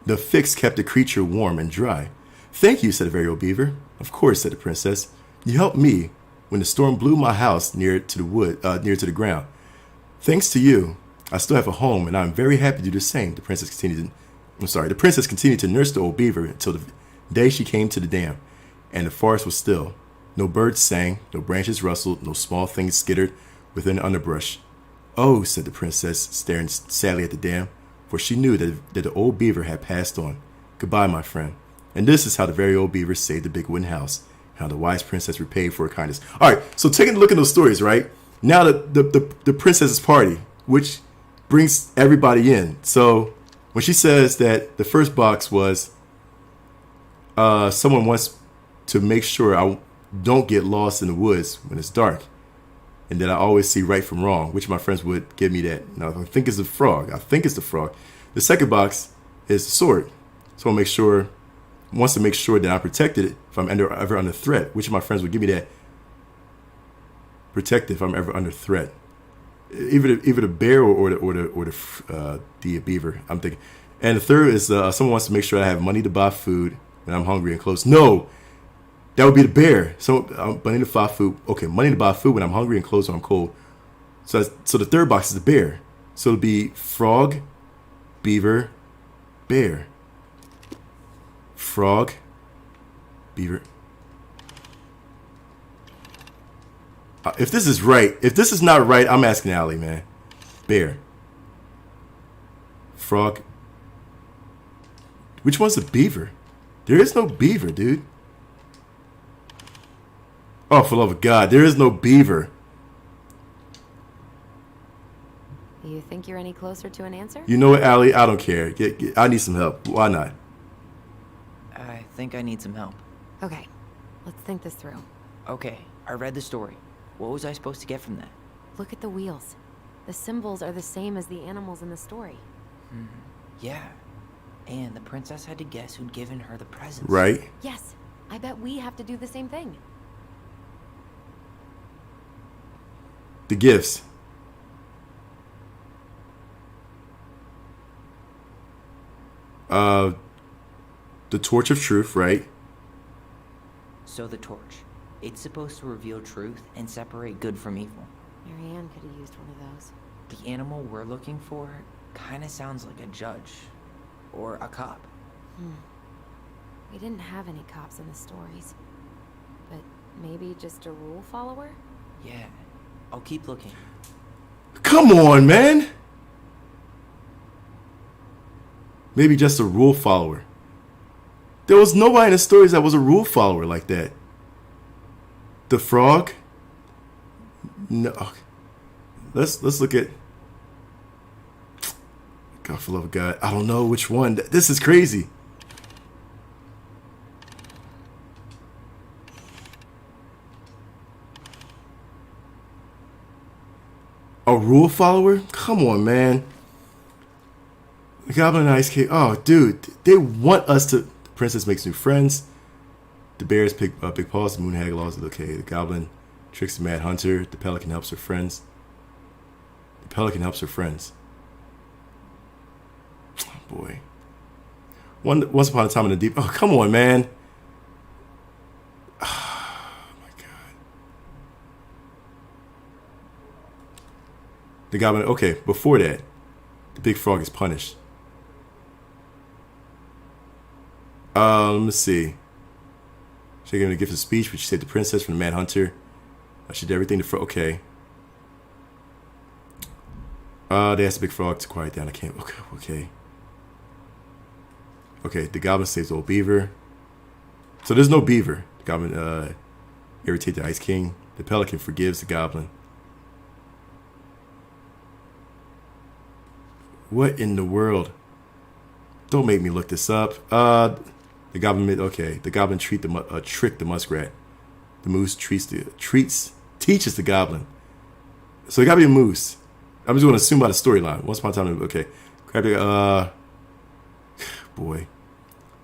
the fix kept the creature warm and dry. Thank you, said the very old beaver. Of course, said the princess. You helped me when the storm blew my house near to the ground. Thanks to you, I still have a home, and I am very happy to do the same. The princess continued to nurse the old beaver until the day she came to the dam, and the forest was still. No birds sang, no branches rustled, no small things skittered within the underbrush. Oh, said the princess, staring sadly at the dam, for she knew that the old beaver had passed on. Goodbye, my friend. And this is how the very old beaver saved the big wooden house, how the wise princess repaid for her kindness. All right, so taking a look at those stories, right? Now the princess's party, which brings everybody in. So when she says that the first box was someone wants to make sure I don't get lost in the woods when it's dark, and that I always see right from wrong, which my friends would give me that. Now, I think it's the frog. The second box is the sword. So wants to make sure that I'm protected if I'm ever under threat, which of my friends would give me that. Protected if I'm ever under threat. Either the bear or the beaver, I'm thinking. And the third is someone wants to make sure I have money to buy food when I'm hungry and clothes. No, that would be the bear. So money to buy food. Okay, money to buy food when I'm hungry and clothes when I'm cold. So the third box is the bear. So it'll be frog, beaver, bear. Frog, beaver. If this is right, if this is not right, I'm asking Allie, man. Bear. Frog. Which one's the beaver? There is no beaver, dude. Oh, for the love of God, there is no beaver. You think you're any closer to an answer? You know what, Allie? I don't care. I need some help. Why not? I think I need some help. Okay, let's think this through. Okay, I read the story. What was I supposed to get from that? Look at the wheels. The symbols are the same as the animals in the story. Yeah. And the princess had to guess who'd given her the presents. Right? Yes, I bet we have to do the same thing. The gifts. The torch of truth, right? So the torch. It's supposed to reveal truth and separate good from evil. Marianne could have used one of those. The animal we're looking for kind of sounds like a judge. Or a cop. We didn't have any cops in the stories. But maybe just a rule follower? Yeah. I'll keep looking. Come on, man. Maybe just a rule follower. There was nobody in the stories that was a rule follower like that. The frog? No. Let's look at. God, for the love of God, I don't know which one. This is crazy. A rule follower? Come on, man. The Goblin and Ice Cave. Oh, dude, they want us to. The princess makes new friends. The bears pick big paws. The moon hag laws. Okay, the Goblin tricks the Mad Hunter. The Pelican helps her friends. The Pelican helps her friends. Oh, boy. Once upon a time in the deep. Oh, come on, man. The goblin. Okay, before that, the big frog is punished. Let's see. She gave him a gift of speech, which she saved the princess from the mad hunter. She did everything to frog. Okay. They asked the big frog to quiet down. I can't. Okay. Okay, the goblin saves the old beaver. So there's no beaver. The goblin irritates the Ice King. The pelican forgives the goblin. What in the world? Don't make me look this up. The goblin. Okay, the goblin tricked the muskrat. The moose teaches the goblin. So it gotta be a moose. I'm just gonna assume by the storyline. Once upon a time, okay. Grab the boy.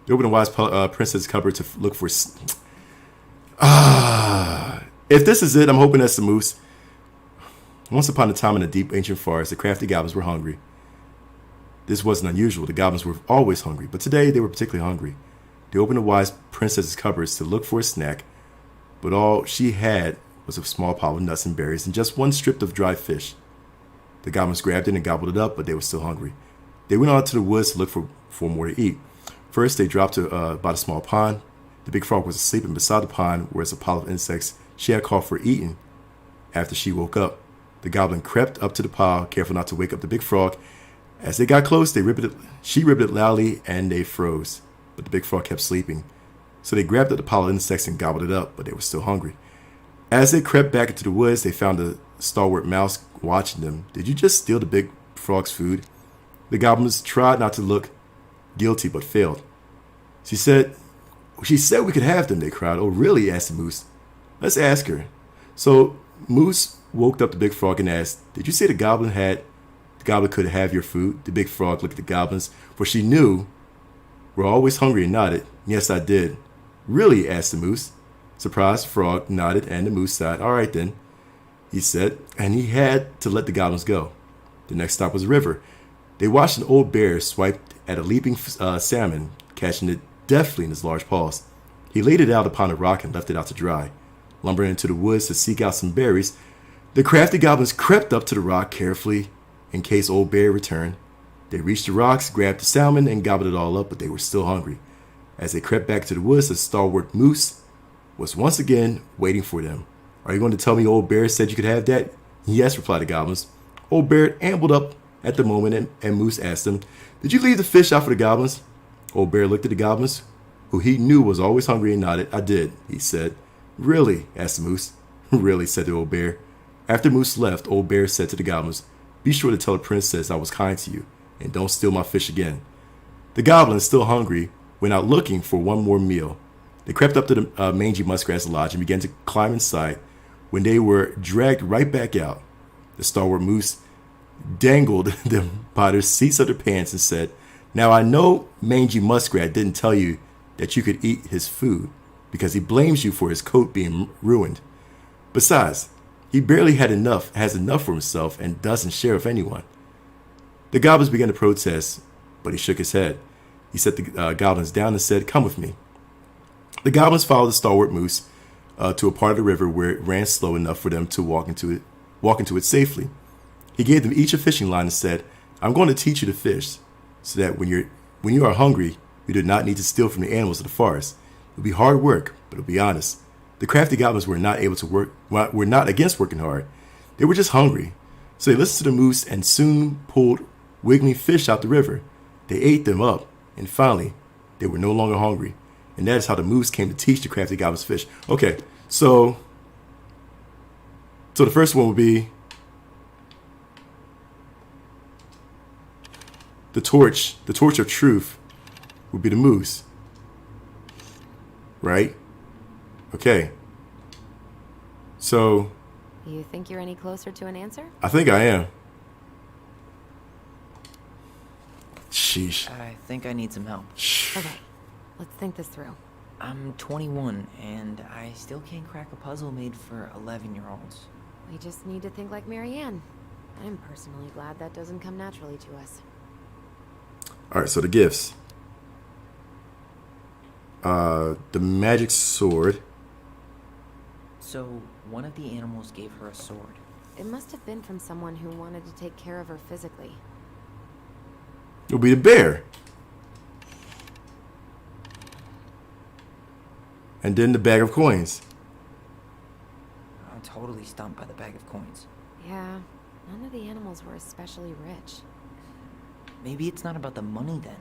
They open a wise princess cupboard to look for. If this is it, I'm hoping that's the moose. Once upon a time in a deep ancient forest, the crafty goblins were hungry. This wasn't unusual. The goblins were always hungry, but today they were particularly hungry. They opened the wise princess's cupboards to look for a snack, but all she had was a small pile of nuts and berries and just one strip of dry fish. The goblins grabbed it and gobbled it up, but they were still hungry. They went out to the woods to look for more to eat. First, they dropped to about a small pond. The big frog was asleep, and beside the pond was a pile of insects she had caught for eating. After she woke up, the goblin crept up to the pile, careful not to wake up the big frog. As they got close, she ribbed it loudly, and they froze. But the big frog kept sleeping. So they grabbed up the pile of insects and gobbled it up, but they were still hungry. As they crept back into the woods, they found a stalwart mouse watching them. Did you just steal the big frog's food? The goblins tried not to look guilty, but failed. She said we could have them, they cried. Oh, really? Asked the moose. Let's ask her. So Moose woke up the big frog and asked, did you say the goblin could have your food? The big frog looked at the goblins, for she knew we're always hungry, and nodded. Yes, I did. Really? Asked the moose. Surprised, frog nodded, and the moose sighed. All right, then, he said, and he had to let the goblins go. The next stop was a river. They watched an old bear swipe at a leaping salmon, catching it deftly in his large paws. He laid it out upon a rock and left it out to dry. Lumbering into the woods to seek out some berries, the crafty goblins crept up to the rock carefully in case old bear returned. They reached the rocks, grabbed the salmon, and gobbled it all up, but they were still hungry. As they crept back to the woods, the stalwart moose was once again waiting for them. Are you going to tell me old bear said you could have that? Yes, replied the goblins. Old bear ambled up at the moment, and Moose asked him, did you leave the fish out for the goblins? Old bear looked at the goblins, who he knew was always hungry, and nodded. I did, he said. Really? Asked Moose. Really, said the old bear. After Moose left, old bear said to the goblins, be sure to tell the princess I was kind to you, and don't steal my fish again. The goblins, still hungry, went out looking for one more meal. They crept up to the mangy muskrat's lodge and began to climb inside. When they were dragged right back out, the stalwart moose dangled them by their seats of their pants and said, now I know mangy muskrat didn't tell you that you could eat his food because he blames you for his coat being ruined. Besides, he barely has enough for himself and doesn't share with anyone. The goblins began to protest, but he shook his head. He set the goblins down and said, come with me. The goblins followed the stalwart moose to a part of the river where it ran slow enough for them to walk into it safely. He gave them each a fishing line and said, I'm going to teach you to fish so that when you are hungry, you do not need to steal from the animals of the forest. It'll be hard work, but it'll be honest. The crafty goblins were not against working hard. They were just hungry. So they listened to the moose and soon pulled wiggling fish out the river. They ate them up, and finally, they were no longer hungry. And that is how the moose came to teach the crafty goblins fish. Okay, so the first one would be the torch of truth would be the moose. Right? Okay. So You think you're any closer to an answer? I think I am. Sheesh. I think I need some help. Okay, let's think this through. I'm 21, and I still can't crack a puzzle made for 11-year-olds. We just need to think like Marianne. I'm personally glad that doesn't come naturally to us. All right, so the gifts. The magic sword. So, one of the animals gave her a sword. It must have been from someone who wanted to take care of her physically. It'll be the bear. And then the bag of coins. I'm totally stumped by the bag of coins. Yeah, none of the animals were especially rich. Maybe it's not about the money then.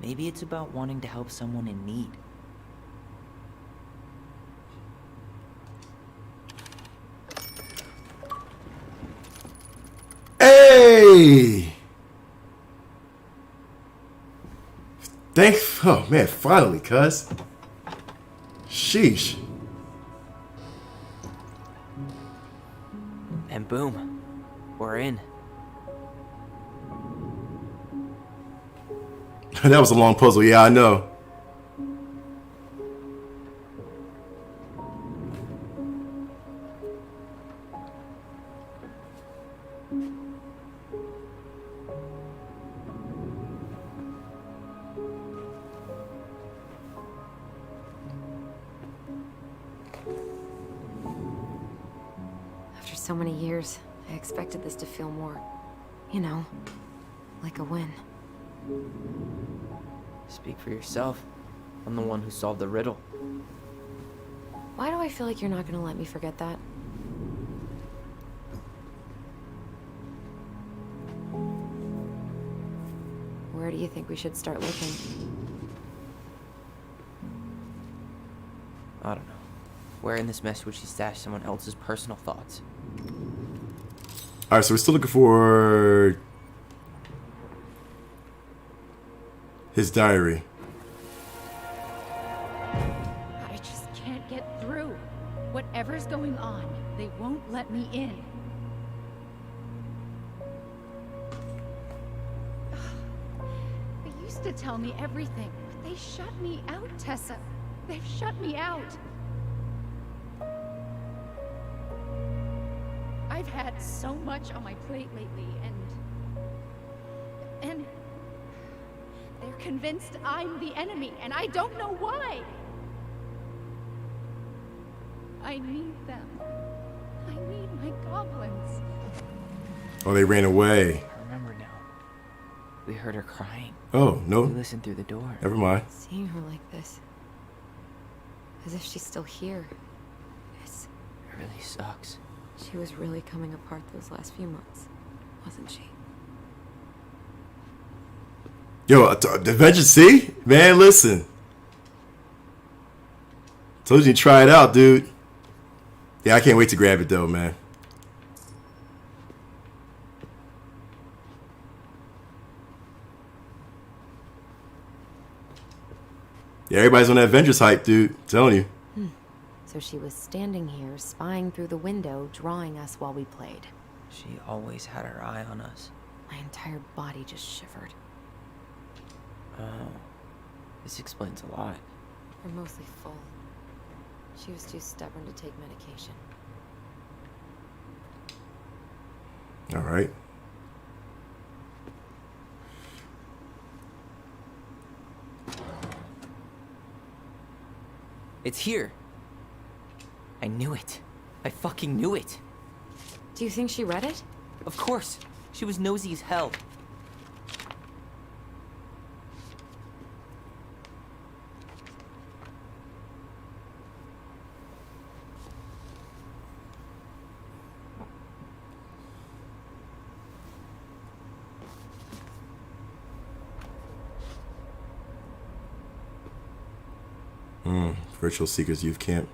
Maybe it's about wanting to help someone in need. Hey! Thanks. Oh man, finally, cuz. Sheesh. And boom, we're in. That was a long puzzle. Yeah, I know. After so many years, I expected this to feel more, you know, like a win. Speak for yourself. I'm the one who solved the riddle. Why do I feel like you're not gonna let me forget that? Where do you think we should start looking? I don't know. Where in this mess would she stash someone else's personal thoughts? Alright, so we're still looking for his diary. I just can't get through. Whatever's going on, they won't let me in. They used to tell me everything, but they shut me out, Tessa. They've shut me out. I've had so much on my plate lately, and they're convinced I'm the enemy, and I don't know why. I need them. I need my goblins. Oh, they ran away. I remember now. We heard her crying. Oh, We no. listened through the door. Never mind. Seeing her like this, as if she's still here, It really sucks. she was really coming apart those last few months, wasn't she? Yo, the Vengeance, see? Man, listen. Told you to try it out, dude. Yeah, I can't wait to grab it, though, man. Yeah, everybody's on that Avengers hype, dude. I'm telling you. So she was standing here, spying through the window, drawing us while we played. She always had her eye on us. My entire body just shivered. Oh, this explains a lot. We're mostly full. She was too stubborn to take medication. All right. It's here. I knew it. I fucking knew it. Do you think she read it? Of course. She was nosy as hell. Virtual Seekers Youth Camp.